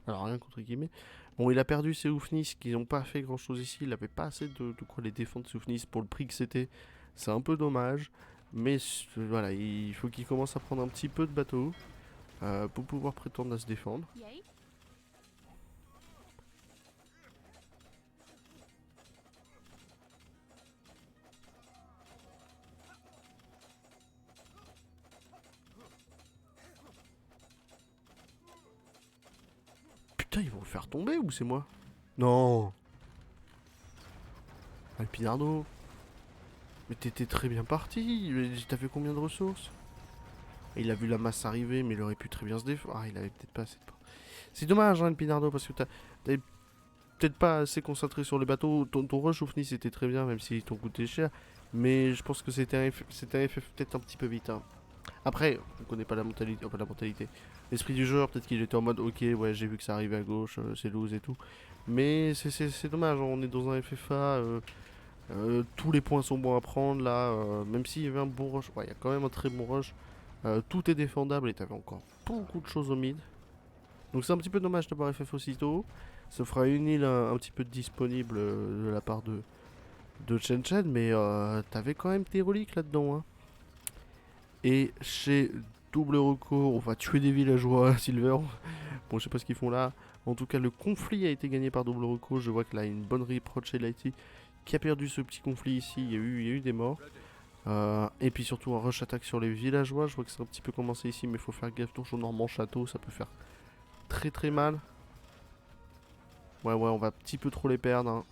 Alors, rien contre Ikime. Bon, il a perdu ses Oufnis qui n'ont pas fait grand chose ici. Il n'avait pas assez de quoi les défendre, ses Oufnis, pour le prix que c'était. C'est un peu dommage. Mais voilà, il faut qu'il commence à prendre un petit peu de bateau pour pouvoir prétendre à se défendre. Putain, ils vont le faire tomber ou c'est moi? Non. Alpinardo. Mais t'étais très bien parti. T'as fait combien de ressources? Il a vu la masse arriver, mais il aurait pu très bien se défendre. Ah, il avait peut-être pas assez de... C'est dommage, hein, Alpinardo, parce que t'avais peut-être pas assez concentré sur les bateaux. Ton rush Oufni, c'était très bien, même s'ils t'ont coûté cher. Mais je pense que c'était un FF peut-être un petit peu vite. Hein. Après, on connaît pas la mentalité, pas la mentalité. L'esprit du joueur, peut-être qu'il était en mode ok, ouais, j'ai vu que ça arrivait à gauche, c'est loose et tout. Mais c'est dommage, on est dans un FFA, tous les points sont bons à prendre là, même s'il y avait un bon rush, ouais, il y a quand même un très bon rush. Tout est défendable et t'avais encore beaucoup de choses au mid. Donc c'est un petit peu dommage d'avoir FF aussitôt. Ça fera une île un petit peu disponible de la part de Chen Chen, mais t'avais quand même tes reliques là-dedans. Hein. Et chez Double Recours, on va tuer des villageois à Silver. Bon, je sais pas ce qu'ils font là. En tout cas, le conflit a été gagné par Double Recours. Je vois que là, il y a une bonne reproach chez Lighty qui a perdu ce petit conflit ici. Il y a eu des morts. Et puis surtout un rush attaque sur les villageois. Je vois que c'est un petit peu commencé ici, mais il faut faire gaffe. Donjon Normand Château, ça peut faire très très mal. Ouais, on va un petit peu trop les perdre. Hein.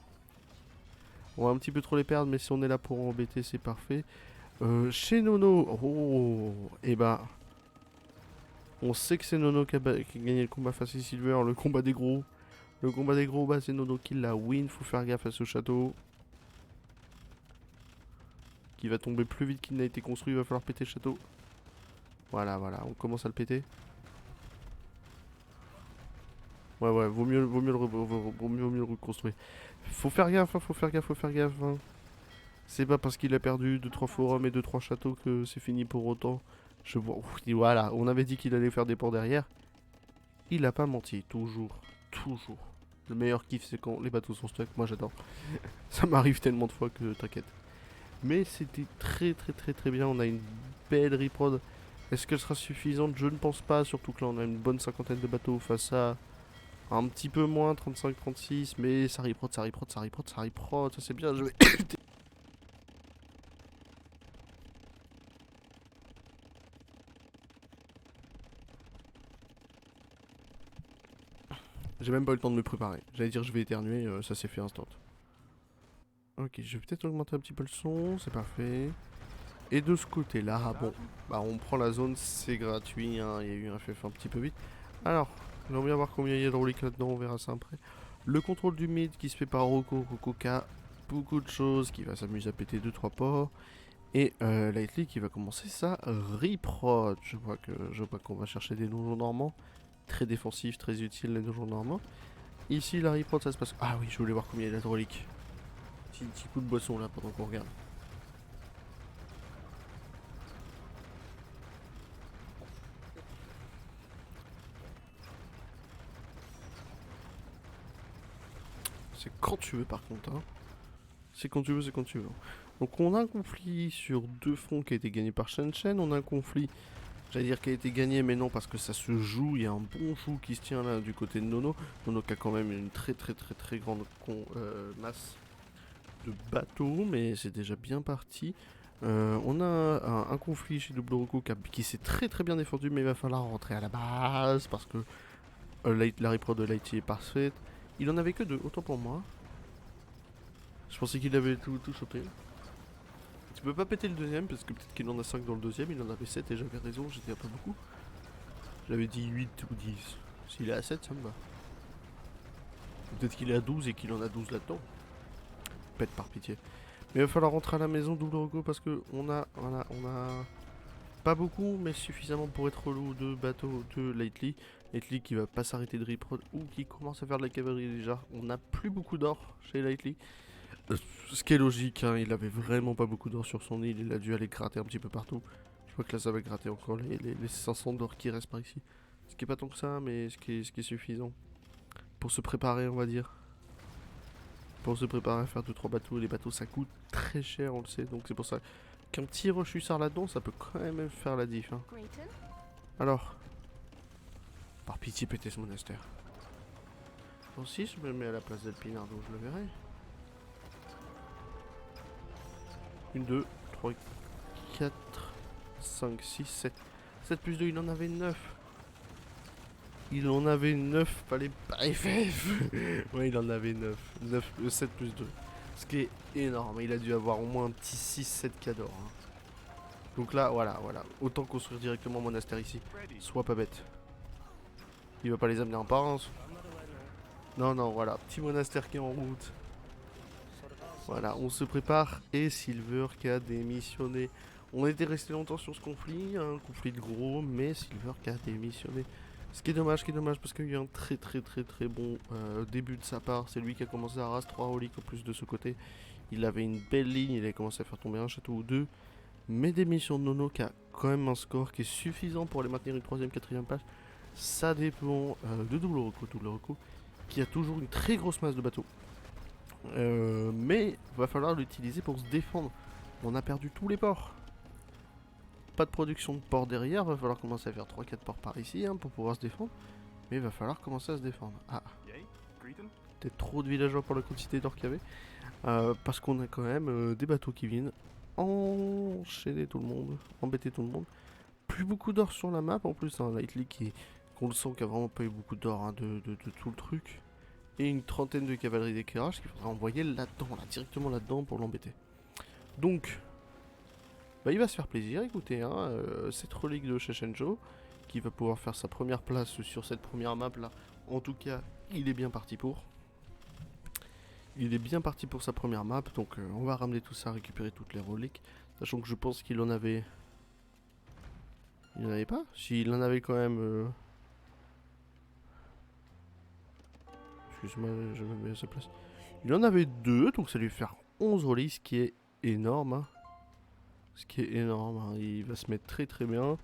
On va un petit peu trop les perdre, mais si on est là pour embêter, c'est parfait. Chez Nono, oh, et bah, on sait que c'est Nono qui a gagné le combat face à Silver, le combat des gros. Le combat des gros, bah c'est Nono qui l'a win. Faut faire gaffe à ce château. Qui va tomber plus vite qu'il n'a été construit, il va falloir péter le château. Voilà, on commence à le péter. Ouais, vaut mieux le reconstruire. Faut faire gaffe, hein. C'est pas parce qu'il a perdu 2-3 forums et 2-3 châteaux que c'est fini pour autant. Je vois, voilà, on avait dit qu'il allait faire des ports derrière. Il a pas menti, toujours. Le meilleur kiff c'est quand les bateaux sont stuck, moi j'adore. Ça m'arrive tellement de fois que t'inquiète. Mais c'était très bien, on a une belle reprod. Est-ce qu'elle sera suffisante? Je ne pense pas, surtout que là on a une bonne cinquantaine de bateaux face à un petit peu moins, 35-36, mais ça reprod, ça c'est bien, je vais... J'ai même pas eu le temps de me préparer. J'allais dire je vais éternuer, ça s'est fait instant. Ok, je vais peut-être augmenter un petit peu le son, c'est parfait. Et de ce côté-là, bon, bah on prend la zone, c'est gratuit, hein, il y a eu un FF un petit peu vite. Alors, j'aimerais bien voir combien il y a de reliques là-dedans, on verra ça après. Le contrôle du mid qui se fait par Rocco qui a beaucoup de choses, qui va s'amuser à péter 2-3 ports. Et Lightly qui va commencer sa reprod. Je vois qu'on va chercher des donjons normands. Très défensifs, très utiles les donjons normands. Ici la reprod ça se passe... Ah oui, je voulais voir combien il y a de reliques. Petit coup de boisson là pendant qu'on regarde. C'est quand tu veux par contre. Hein. C'est quand tu veux. Donc on a un conflit sur 2 fronts qui a été gagné par Shen Chen. On a un conflit, j'allais dire qui a été gagné, mais non parce que ça se joue. Il y a un bon joug qui se tient là du côté de Nono. Nono qui a quand même une très grande masse de bateaux, mais c'est déjà bien parti. On a un conflit chez Double Roku qui s'est très bien défendu, mais il va falloir rentrer à la base parce que la reprod de Lighty est parfaite. Il en avait que 2, autant pour moi. Je pensais qu'il avait tout sauté. Tu peux pas péter le deuxième parce que peut-être qu'il en a 5 dans le deuxième, il en avait 7 et j'avais raison, j'étais un peu beaucoup. J'avais dit 8 ou 10. S'il est à 7, ça me va. Peut-être qu'il est à 12 et qu'il en a 12 là-dedans. Pète par pitié. Mais il va falloir rentrer à la maison double Rocco parce que on a pas beaucoup mais suffisamment pour être relou de bateau de Lightly. Lightly qui va pas s'arrêter de reprod ou qui commence à faire de la cavalerie déjà. On n'a plus beaucoup d'or chez Lightly. Ce qui est logique, hein, il avait vraiment pas beaucoup d'or sur son île, il a dû aller gratter un petit peu partout. Je vois que là ça va gratter encore les 500 d'or qui restent par ici. Ce qui est pas tant que ça, mais ce qui est suffisant. Pour se préparer, on va dire. Pour se préparer à faire 2-3 bateaux, les bateaux ça coûte très cher, on le sait, donc c'est pour ça qu'un petit rush hussard là-dedans, ça peut quand même faire la diff. Hein. Alors, par pitié péter ce monastère. Bon, si je me mets à la place d'Elpinardo, je le verrai. 1, 2, 3, 4, 5, 6, 7. 7 plus 2, il en avait 9. Il en avait 9, fallait pas FF. Ouais, il en avait 9. 7 plus 2. Ce qui est énorme. Il a dû avoir au moins un petit 6-7 cadors. Hein. Donc là, voilà. Autant construire directement un monastère ici. Sois pas bête. Il va pas les amener en parence. Non, voilà. Petit monastère qui est en route. Voilà, on se prépare. Et Silver qui a démissionné. On était resté longtemps sur ce conflit, un conflit de gros, mais Silver qui a démissionné. Ce qui est dommage, parce qu'il y a eu un très bon début de sa part. C'est lui qui a commencé à raser 3 reliques en plus de ce côté. Il avait une belle ligne, il avait commencé à faire tomber un château ou deux. Mais démission de Nono qui a quand même un score qui est suffisant pour aller maintenir une 3ème, 4ème place. Ça dépend de Double Reco, qui a toujours une très grosse masse de bateaux. Mais va falloir l'utiliser pour se défendre. On a perdu tous les ports. Pas de production de ports derrière, va falloir commencer à faire 3-4 ports par ici pour pouvoir se défendre. Mais il va falloir commencer à se défendre. Ah, peut-être trop de villageois pour la quantité d'or qu'il y avait. Parce qu'on a quand même des bateaux qui viennent enchaîner tout le monde, embêter tout le monde. Plus beaucoup d'or sur la map en plus, Lightly qu'on le sent qui a vraiment pas eu beaucoup d'or de tout le truc. Et une trentaine de cavaleries d'éclairage qu'il faudra envoyer là-dedans, directement là-dedans pour l'embêter. Donc, bah, il va se faire plaisir, écoutez, cette relique de Shechenjo, qui va pouvoir faire sa première place sur cette première map là. En tout cas, il est bien parti pour. Il est bien parti pour sa première map, donc on va ramener tout ça, récupérer toutes les reliques. Sachant que je pense qu'il en avait... Il en avait pas? Si, il en avait quand même... Excuse-moi, je me mets à sa place. Il en avait 2, donc ça lui fait faire 11 reliques, ce qui est énorme. Ce qui est énorme, il va se mettre très bien.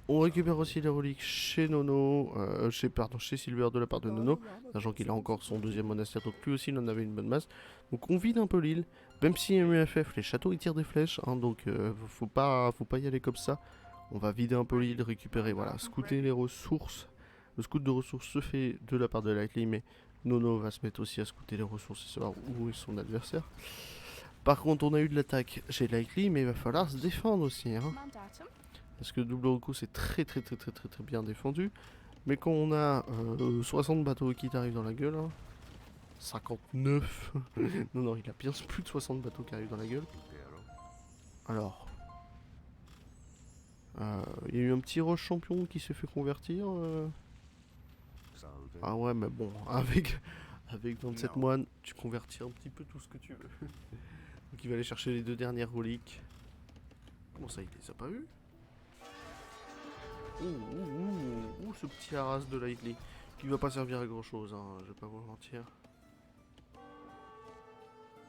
On récupère aussi les reliques chez Nono, chez Silver de la part de Nono, sachant qu'il a encore son 2ème monastère, donc lui aussi il en avait une bonne masse. Donc on vide un peu l'île, même si MUFF, les châteaux ils tirent des flèches, donc faut pas y aller comme ça. On va vider un peu l'île, récupérer, voilà, scouter les ressources. Le scout de ressources se fait de la part de Lightly, mais Nono va se mettre aussi à scouter les ressources et savoir où est son adversaire. Par contre on a eu de l'attaque chez Lightly, mais il va falloir se défendre aussi. Parce que Double Reco c'est très bien défendu. Mais quand on a 60 bateaux qui t'arrivent dans la gueule, 59. non, il a bien plus de 60 bateaux qui arrivent dans la gueule. Alors. Il y a eu un petit rush champion qui s'est fait convertir. Ah ouais, mais bon, avec 27 moines, tu convertis un petit peu tout ce que tu veux. Donc il va aller chercher les 2 dernières reliques. Comment ça, il les a pas eu? Ouh, ce petit haras de Lightly, qui va pas servir à grand chose, je vais pas vous mentir.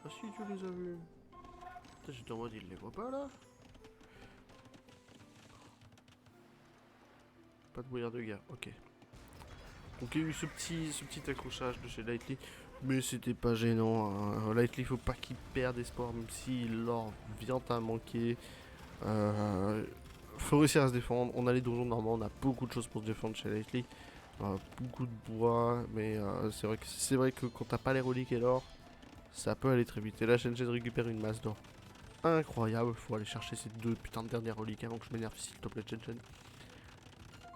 Ah si, tu les as vus. J'étais en mode, il les voit pas là. Pas de brouillard de gars, ok. Donc il y a eu ce petit accrochage de chez Lightly, mais c'était pas gênant. Lightly, faut pas qu'il perde espoir, même si l'or vient à manquer. Faut réussir à se défendre. On a les donjons normands, on a beaucoup de choses pour se défendre chez Lightly. Beaucoup de bois, mais c'est vrai que quand t'as pas les reliques et l'or, ça peut aller très vite. Et là, Shenzhen récupère une masse d'or incroyable. Faut aller chercher ces 2 putains de dernières reliques avant que je m'énerve, s'il te plaît, Shenzhen.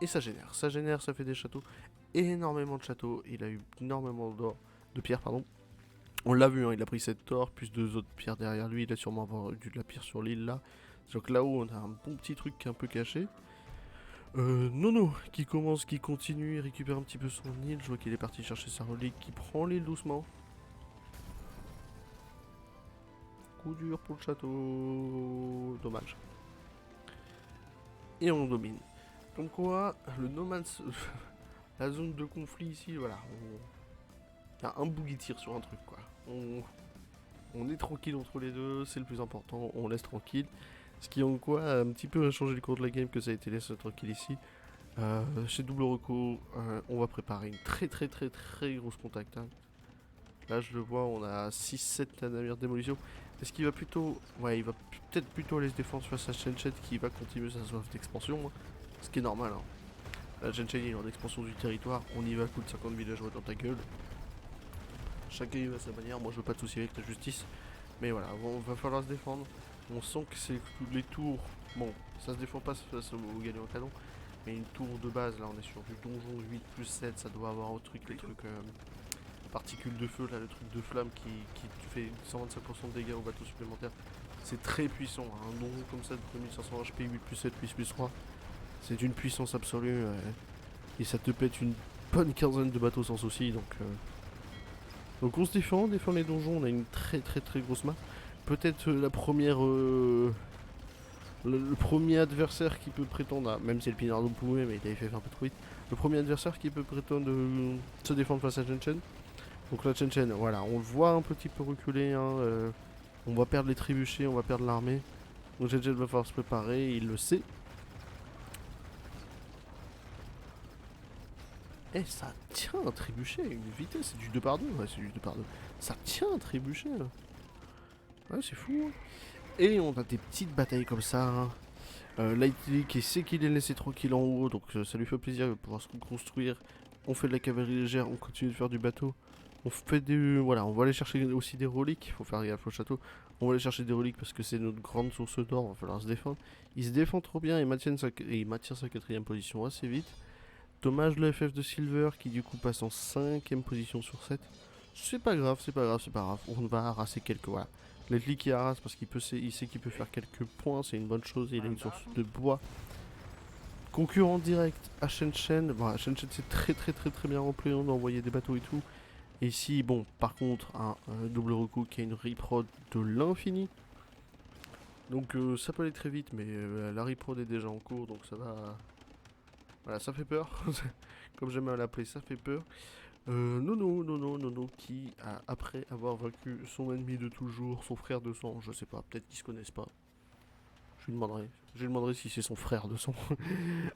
Et ça génère, ça fait des châteaux. Énormément de châteaux. Il a eu énormément d'or, de pierres, pardon. On l'a vu, il a pris cette or, plus 2 autres pierres derrière lui. Il a sûrement avoir eu de la pierre sur l'île là. Donc là-haut, on a un bon petit truc qui est un peu caché. Nono qui continue, il récupère un petit peu son île. Je vois qu'il est parti chercher sa relique, qui prend l'île doucement. Coup dur pour le château. Dommage. Et on domine. Comme quoi, le No Man's... la zone de conflit ici, voilà. Il y a un bout qui tire sur un truc, quoi. On est tranquille entre les deux, c'est le plus important, on laisse tranquille. Ce qui en quoi a un petit peu changé le cours de la game que ça a été laissé tranquille ici. Chez Double Reco, on va préparer une très grosse contact. Là je le vois, on a 6-7 navires de démolition. Est-ce qu'il va plutôt... Ouais, il va peut-être plutôt aller se défendre face à Shenzhen qui va continuer sa soif d'expansion. Ce qui est normal. Là, Shenzhen il est en expansion du territoire, on y va, coup de 50 villageois dans ta gueule. Chacun y va à sa manière, moi je veux pas de soucis avec la justice. Mais voilà, on va falloir se défendre. On sent que c'est les tours... Bon, ça se défend pas face au gagnant canon. Mais une tour de base, là on est sur du donjon 8 plus 7, ça doit avoir un truc, les trucs... particules de feu, là, le truc de flamme qui fait 125% de dégâts au bateau supplémentaire. C'est très puissant, un donjon comme ça de 2500 HP, 8 plus 7, 8 plus 3. C'est d'une puissance absolue. Et ça te pète une bonne quinzaine de bateaux sans souci, donc on se défend les donjons, on a une très grosse map. Peut-être la première Le premier adversaire qui peut prétendre, même si le Pinardo pouvait, mais il avait fait un peu trop vite. Le premier adversaire qui peut prétendre se défendre face à Chen Chen. Donc là, Chen Chen, voilà, on le voit un petit peu reculer. Hein, on va perdre les trébuchets, on va perdre l'armée. Donc Chen Chen va falloir se préparer, il le sait. Eh, ça tient un trébuchet avec une vitesse, c'est du 2 par 2, ouais, c'est du 2 par 2. Ça tient un trébuchet là. Ouais, c'est fou. Hein. Et on a des petites batailles comme ça. Hein. Lightly qui sait qu'il est laissé tranquille en haut, donc ça lui fait plaisir de pouvoir se reconstruire. On fait de la cavalerie légère, on continue de faire du bateau. On fait des... Voilà, on va aller chercher aussi des reliques, il faut faire gaffe au château. On va aller chercher des reliques parce que c'est notre grande source d'or, il va falloir se défendre. Il se défend trop bien et maintient sa 4ème position assez vite. Dommage le FF de Silver qui du coup passe en 5ème position sur 7. C'est pas grave, c'est pas grave, c'est pas grave. On va harasser quelques... Voilà. Leslie qui harasse parce il sait qu'il peut faire quelques points, c'est une bonne chose. Il a une source de bois. Concurrent direct à Shenzhen. Bon, Shenzhen c'est très bien rempli, on a envoyé des bateaux et tout. Et ici, bon, par contre, un double recours qui a une reprod de l'infini. Donc ça peut aller très vite, mais la reprod est déjà en cours, donc ça va... Voilà, ça fait peur. Comme j'aime à l'appeler, ça fait peur. Nono, qui, après avoir vaincu son ennemi de toujours, son frère de sang, je sais pas, peut-être qu'ils se connaissent pas. Je lui demanderai si c'est son frère de sang.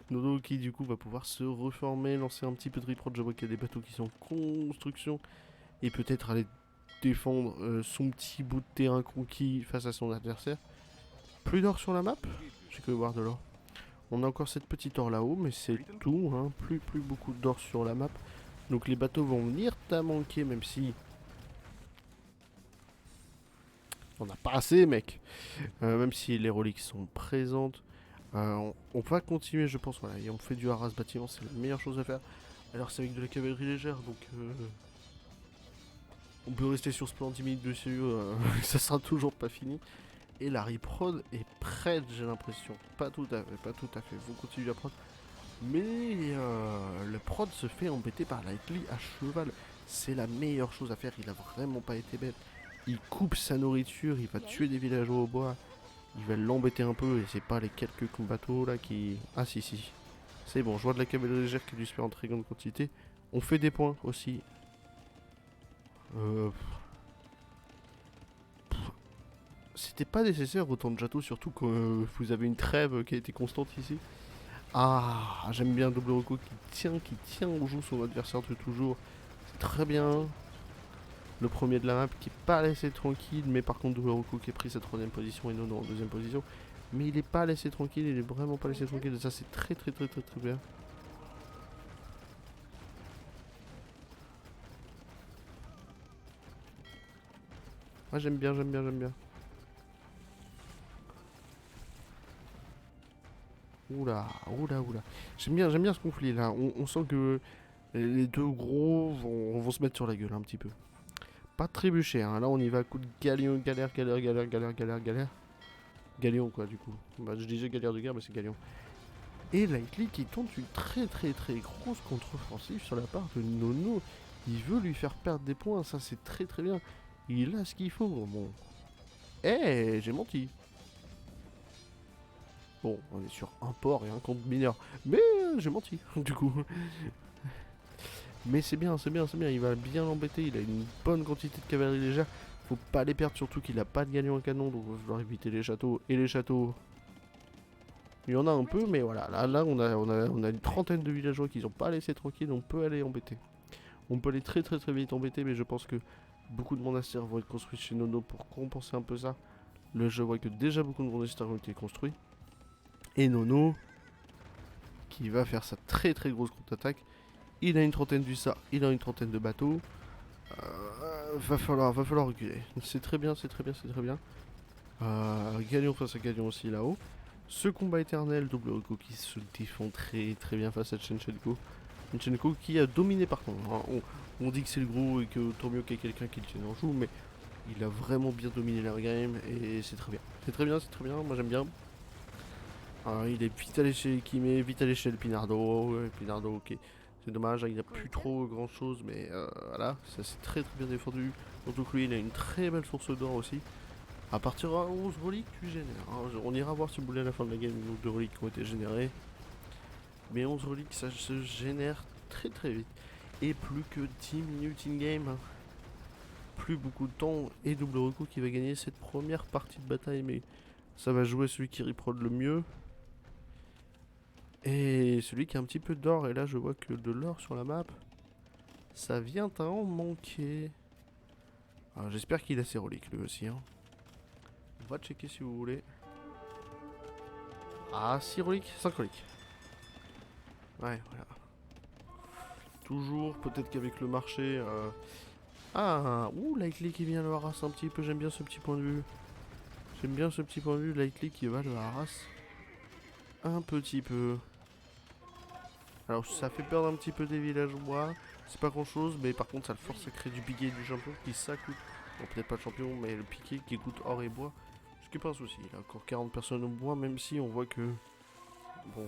Nono qui, du coup, va pouvoir se reformer, lancer un petit peu de reprod. Je vois qu'il y a des bateaux qui sont en construction. Et peut-être aller défendre son petit bout de terrain conquis face à son adversaire. Plus d'or sur la map. J'ai que voir de l'or. On a encore cette petite or là-haut, mais c'est tout. Hein. Plus beaucoup d'or sur la map. Donc les bateaux vont venir à manquer, même si... On n'a pas assez, mec. Même si les reliques sont présentes. On va continuer, je pense. Voilà, et on fait du haras bâtiment, c'est la meilleure chose à faire. Alors c'est avec de la cavalerie légère, donc... on peut rester sur ce plan 10 minutes dessus, ça sera toujours pas fini. Et la reprod est prête, j'ai l'impression. Pas tout à fait. Vous continuez à prod. Mais le prod se fait embêter par Lightly à cheval. C'est la meilleure chose à faire, il a vraiment pas été bête. Il coupe sa nourriture, il va tuer des villageois au bois. Il va l'embêter un peu et c'est pas les quelques bateaux là qui... Ah si. C'est bon, je vois de la cavalerie légère qui lui se fait en très grande quantité. On fait des points aussi. C'était pas nécessaire autant de châteaux, surtout que vous avez une trêve qui a été constante ici. Ah, j'aime bien double recours qui tient au joue son adversaire de toujours. C'est très bien. Le premier de la map qui est pas laissé tranquille, mais par contre double recours qui a pris sa 3ème position et non en 2ème position. Mais il est pas laissé tranquille, il est vraiment pas laissé tranquille, et ça c'est très bien. Ah, j'aime bien. Oula. J'aime bien ce conflit là. On sent que les deux gros vont se mettre sur la gueule un petit peu. Pas de trébucher, hein. Là on y va à coup de galion, galère. Galion quoi du coup. Bah, je disais galère de guerre, mais c'est galion. Et Lightly qui tente une très grosse contre-offensive sur la part de Nono. Il veut lui faire perdre des points, ça c'est très bien. Il a ce qu'il faut. Bon. Eh, j'ai menti. Bon, on est sur un port et un compte mineur. Mais j'ai menti, du coup. Mais c'est bien. Il va bien l'embêter. Il a une bonne quantité de cavalerie légère. Faut pas les perdre, surtout qu'il a pas de galion à canon. Donc il va falloir éviter les châteaux. Et les châteaux... Il y en a un peu, mais voilà. Là on a une trentaine de villageois qui n'ont pas laissé tranquille. On peut aller embêter. On peut aller très vite embêter. Mais je pense que beaucoup de monastères vont être construits chez Nono pour compenser un peu ça. Là, je vois que déjà beaucoup de monastères ont été construits. Et Nono, qui va faire sa très grosse contre-attaque. Il a une trentaine d'hussards, il a une trentaine de bateaux. Va falloir reculer. C'est très bien. Galion face à Galion aussi là-haut. Ce combat éternel, double Rico qui se défend très bien face à Chenchenko. Chenchenko qui a dominé par contre. Hein. On dit que c'est le gros et que tant mieux qu'il y ait quelqu'un qui le tienne en joue, mais il a vraiment bien dominé la game et c'est très bien. C'est très bien, moi j'aime bien. Il est vite allé chez Kimé, vite allé chez le Pinardo. Pinardo, ok. C'est dommage, il n'a plus trop grand chose, mais voilà, ça c'est très bien défendu. Surtout que lui, il a une très belle source d'or aussi. À partir de 11 reliques, tu génères. Hein. On ira voir si vous voulez à la fin de la game le nombre de reliques qui ont été générées. Mais 11 reliques, ça se génère très très vite. Et plus que 10 minutes in-game. Hein. Plus beaucoup de temps. Et Double Reco qui va gagner cette première partie de bataille. Mais ça va jouer celui qui reprod le mieux. Et celui qui a un petit peu d'or. Et là, je vois que de l'or sur la map, ça vient à en manquer. J'espère qu'il a ses reliques lui aussi. Hein. On va checker si vous voulez. Ah, 6 reliques, 5 reliques. Ouais, voilà. Toujours, peut-être qu'avec le marché... Lightly qui vient le harass un petit peu. J'aime bien ce petit point de vue. J'aime bien ce petit point de vue. Lightly qui va le harass un petit peu. Alors, ça fait perdre un petit peu des villageois. C'est pas grand chose, mais par contre, ça le force à créer du piqué du champion qui ça coûte. Bon, peut-être pas le champion, mais le piqué qui coûte or et bois. Ce qui est pas un souci. Il a encore 40 personnes au bois, même si on voit que. Bon,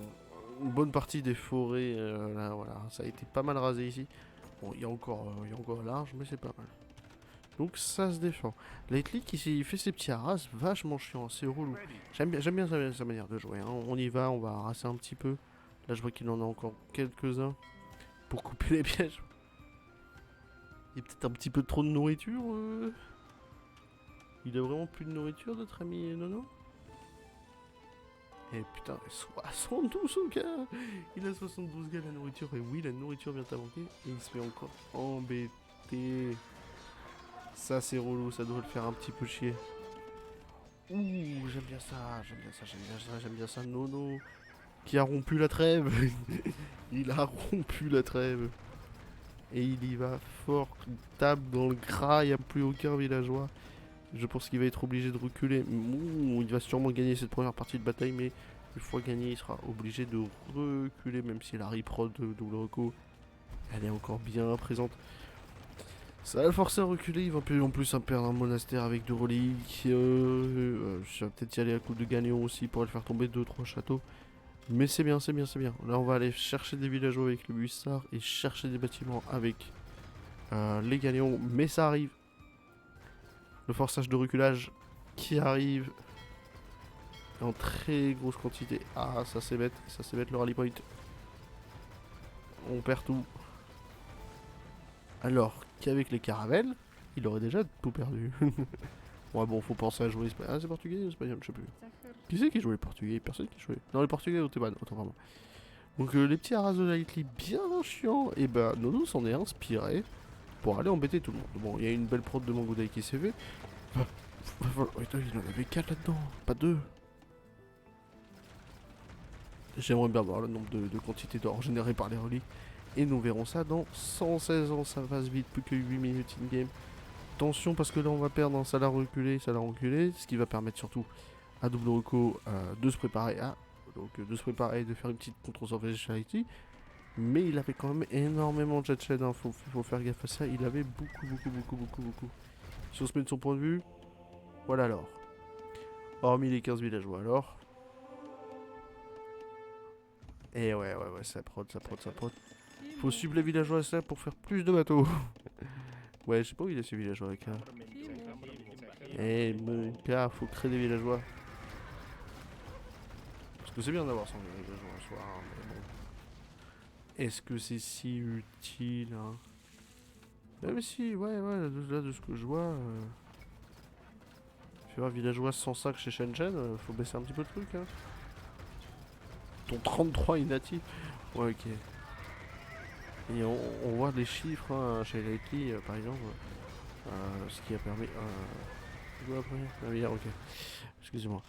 une bonne partie des forêts, là, voilà, ça a été pas mal rasé ici. Bon, il y a encore large, mais c'est pas mal. Donc ça se défend. Lately qui fait ses petits haras vachement chiant, c'est relou. J'aime bien sa manière de jouer. Hein. On y va, on va harasser un petit peu. Là je vois qu'il en a encore quelques-uns pour couper les pièges. Il y a peut-être un petit peu trop de nourriture. Il a vraiment plus de nourriture, notre ami Nono. Et putain, 72 gars. Il a 72 gars la nourriture. Et oui, la nourriture vient à manquer. Et il se fait encore embêter. Ça c'est relou, ça doit le faire un petit peu chier. Ouh, j'aime bien ça, j'aime bien ça. Nono qui a rompu la trêve. Il a rompu la trêve. Et il y va fort, tape dans le gras, il n'y a plus aucun villageois. Je pense qu'il va être obligé de reculer. Ouh, il va sûrement gagner cette première partie de bataille, mais une fois gagné, il sera obligé de reculer, même si la reprod de Double Reco, elle est encore bien présente. Ça va le forcer à reculer, il va en plus perdre un monastère avec 2 reliques. Je vais peut-être y aller à coup de gagnon aussi pour le faire tomber 2-3 châteaux. Mais c'est bien, c'est bien, c'est bien. Là on va aller chercher des villageois avec le buissard et chercher des bâtiments avec les galions. Mais ça arrive. Le forçage de reculage qui arrive en très grosse quantité. Ah ça c'est bête le rally point. On perd tout. Alors qu'avec les caravelles, il aurait déjà tout perdu. Ouais bon, faut penser à jouer espagnol. Ah c'est portugais ou espagnol, je sais plus. Qui c'est qui jouait les portugais? Personne qui jouait. Non les portugais au Théban, autant vraiment. Donc les petits haras de Lightly bien chiants. Et bah Nono s'en est inspiré pour aller embêter tout le monde. Bon, il y a une belle prod de Mangoudai qui s'est fait. Il en avait 4 là-dedans, pas 2. J'aimerais bien voir le nombre de quantités d'or générées par les reliques. Et nous verrons ça dans 116 ans, ça passe vite, plus que 8 minutes in-game. Attention parce que là on va perdre, ça l'a reculé, ce qui va permettre surtout à Double Reco de se préparer à... Donc de se préparer et de faire une petite contre-surveillance. Mais il avait quand même énormément de jet shed, hein. Faut faire gaffe à ça, il avait beaucoup. Si on se met de son point de vue, voilà alors. Hormis les 15 villageois alors. Et ouais, ça prod. Faut suivre les villageois à ça pour faire plus de bateaux. Ouais, je sais pas où il a ces villageois avec là. Eh mon gars, faut créer des villageois. Parce que c'est bien d'avoir 100 villageois en soi, hein, mais bon. Est-ce que c'est si utile hein? Mais si, ouais, là de ce que je vois... Tu vois, villageois 105 chez Shenzhen, faut baisser un petit peu le truc, hein. Ton 33 inactif. Ouais, ok. Et on voit des chiffres hein, chez Lightly, par exemple. Ce qui a permis... ok. Excusez-moi.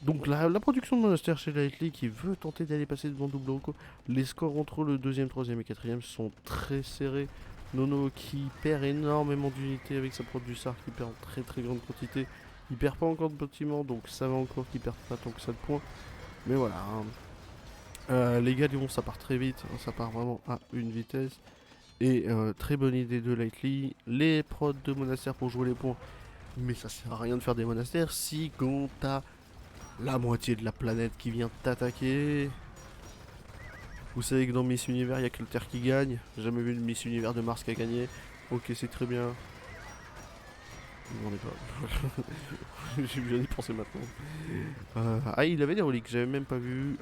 Donc la production de monastère chez Lightly qui veut tenter d'aller passer devant Double Reco. Les scores entre le 2e, 3e et 4e sont très serrés. Nono qui perd énormément d'unités avec sa prod du SAR qui perd en très grande quantité. Il perd pas encore de bâtiments, donc ça va encore qu'il perd pas tant que ça de points. Mais voilà. Hein. Les galions, ça part très vite. Hein, ça part vraiment à une vitesse. Et très bonne idée de Lightly. Les prods de monastères pour jouer les points. Mais ça sert à rien de faire des monastères si quand t'as la moitié de la planète qui vient t'attaquer. Vous savez que dans Miss Univers, il n'y a que le Terre qui gagne. J'ai jamais vu une Miss Univers de Mars qui a gagné. Ok, c'est très bien. Non, on est pas. J'ai bien y pensé maintenant. Ah, il avait des reliques, j'avais même pas vu.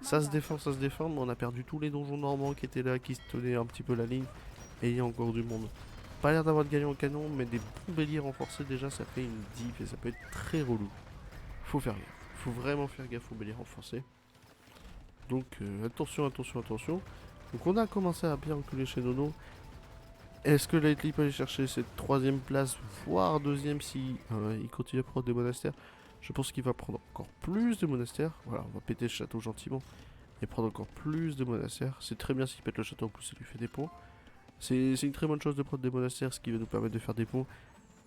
Ça se défend, mais on a perdu tous les donjons normands qui étaient là, qui se tenaient un petit peu la ligne. Et il y a encore du monde. Pas l'air d'avoir de gagnant au canon, mais des bons béliers renforcés, déjà, ça fait une diff et ça peut être très relou. Faut faire gaffe. Faut vraiment faire gaffe aux béliers renforcés. Donc, attention, attention, attention. Donc, on a commencé à bien reculer chez Nono. Est-ce que Lightly peut aller chercher cette troisième place, voire deuxième si il continue à prendre des monastères? Je pense qu'il va prendre encore plus de monastères. Voilà, on va péter le château gentiment et prendre encore plus de monastères. C'est très bien s'il pète le château, en plus ça lui fait des ponts. C'est une très bonne chose de prendre des monastères, ce qui va nous permettre de faire des ponts.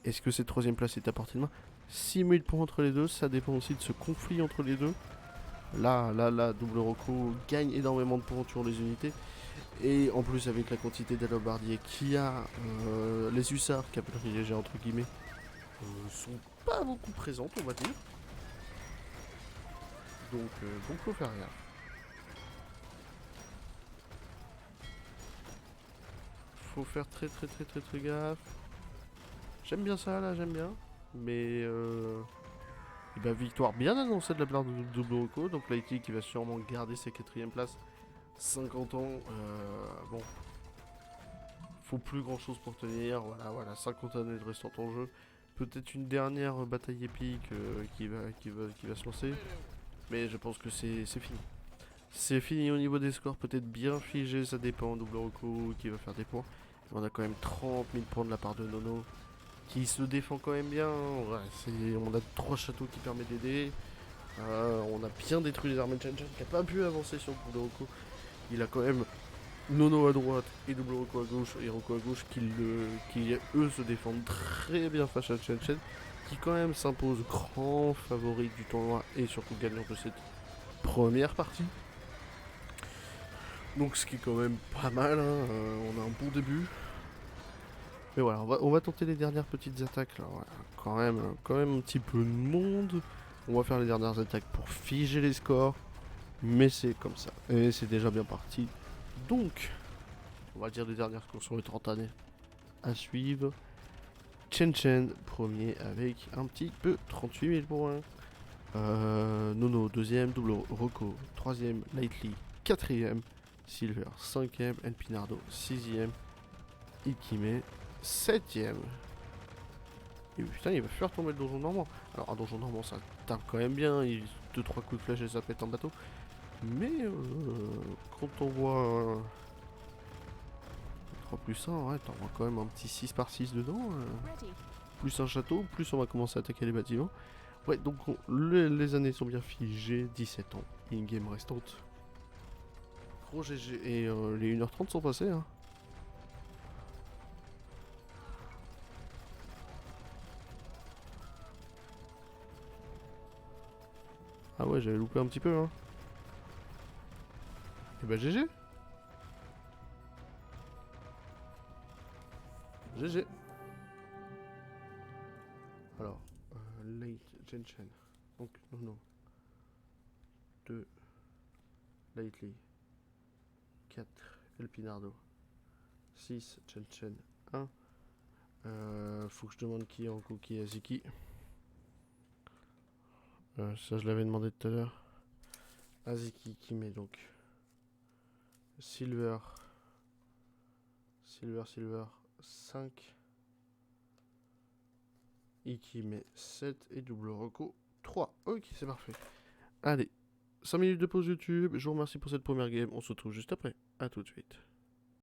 Est-ce que cette troisième place est à portée de main? 6000 points entre les deux, ça dépend aussi de ce conflit entre les deux. Là, Double Rocco gagne énormément de points sur les unités. Et en plus avec la quantité d'alobardiers qu'il y a, les hussards, cavalerie légère entre guillemets, sont pas beaucoup présentes on va dire. Donc faut faire gaffe. Faut faire très gaffe. J'aime bien ça là, j'aime bien. Mais et ben, victoire bien annoncée de la part de Double Rocco. Donc Lightly qui va sûrement garder sa 4ème place. 50 ans, bon, faut plus grand chose pour tenir, voilà, 50 années de restante en jeu, peut-être une dernière bataille épique qui va se lancer, mais je pense que c'est fini. C'est fini au niveau des scores, peut-être bien figé, ça dépend, Double Rocco qui va faire des points, on a quand même 30 000 points de la part de Nono, qui se défend quand même bien, on a 3 châteaux qui permettent d'aider, on a bien détruit les armées de Chen-Chen, qui n'a pas pu avancer sur Double Rocco. Il a quand même Nono à droite et Double Rocco à gauche et Rocco à gauche qui eux se défendent très bien face à Chen-Chen qui quand même s'impose grand favori du tournoi et surtout gagnant de cette première partie. Donc ce qui est quand même pas mal, hein. On a un bon début. Mais voilà, on va tenter les dernières petites attaques là. Voilà. Quand même un petit peu de monde. On va faire les dernières attaques pour figer les scores. Mais c'est comme ça. Et c'est déjà bien parti. Donc, on va dire les dernières scores sur les 30 années à suivre. Chen premier avec un petit peu 38 000 points. Nono deuxième, Double Rocco troisième, Lightly quatrième, Silver 5ème, Elpinardo 6ème, Ikime 7ème. Et putain, il va faire tomber le donjon normand. Alors un donjon normand ça tape quand même bien, 2-3 coups de flèche et ça pète en bateau. Mais quand on voit 3 plus 1, ouais, t'en vois quand même un petit 6 par 6 dedans. Plus un château, plus on va commencer à attaquer les bâtiments. Ouais, donc les années sont bien figées, 17 ans, in-game restante. Gros GG, et les 1h30 sont passées. Hein. Ah ouais, j'avais loupé un petit peu. Hein. Et bah GG. GG. Alors, late Chen. Donc, non. 2. Lightly. 4. Elpinardo. 6. Chen. 1. Faut que je demande qui est en cookie à Ziki. Ça, je l'avais demandé tout à l'heure. Aziki qui met donc Silver 5. Iki met 7 et Double Rocco 3. Ok, c'est parfait. Allez, 5 minutes de pause YouTube. Je vous remercie pour cette première game. On se retrouve juste après. A tout de suite.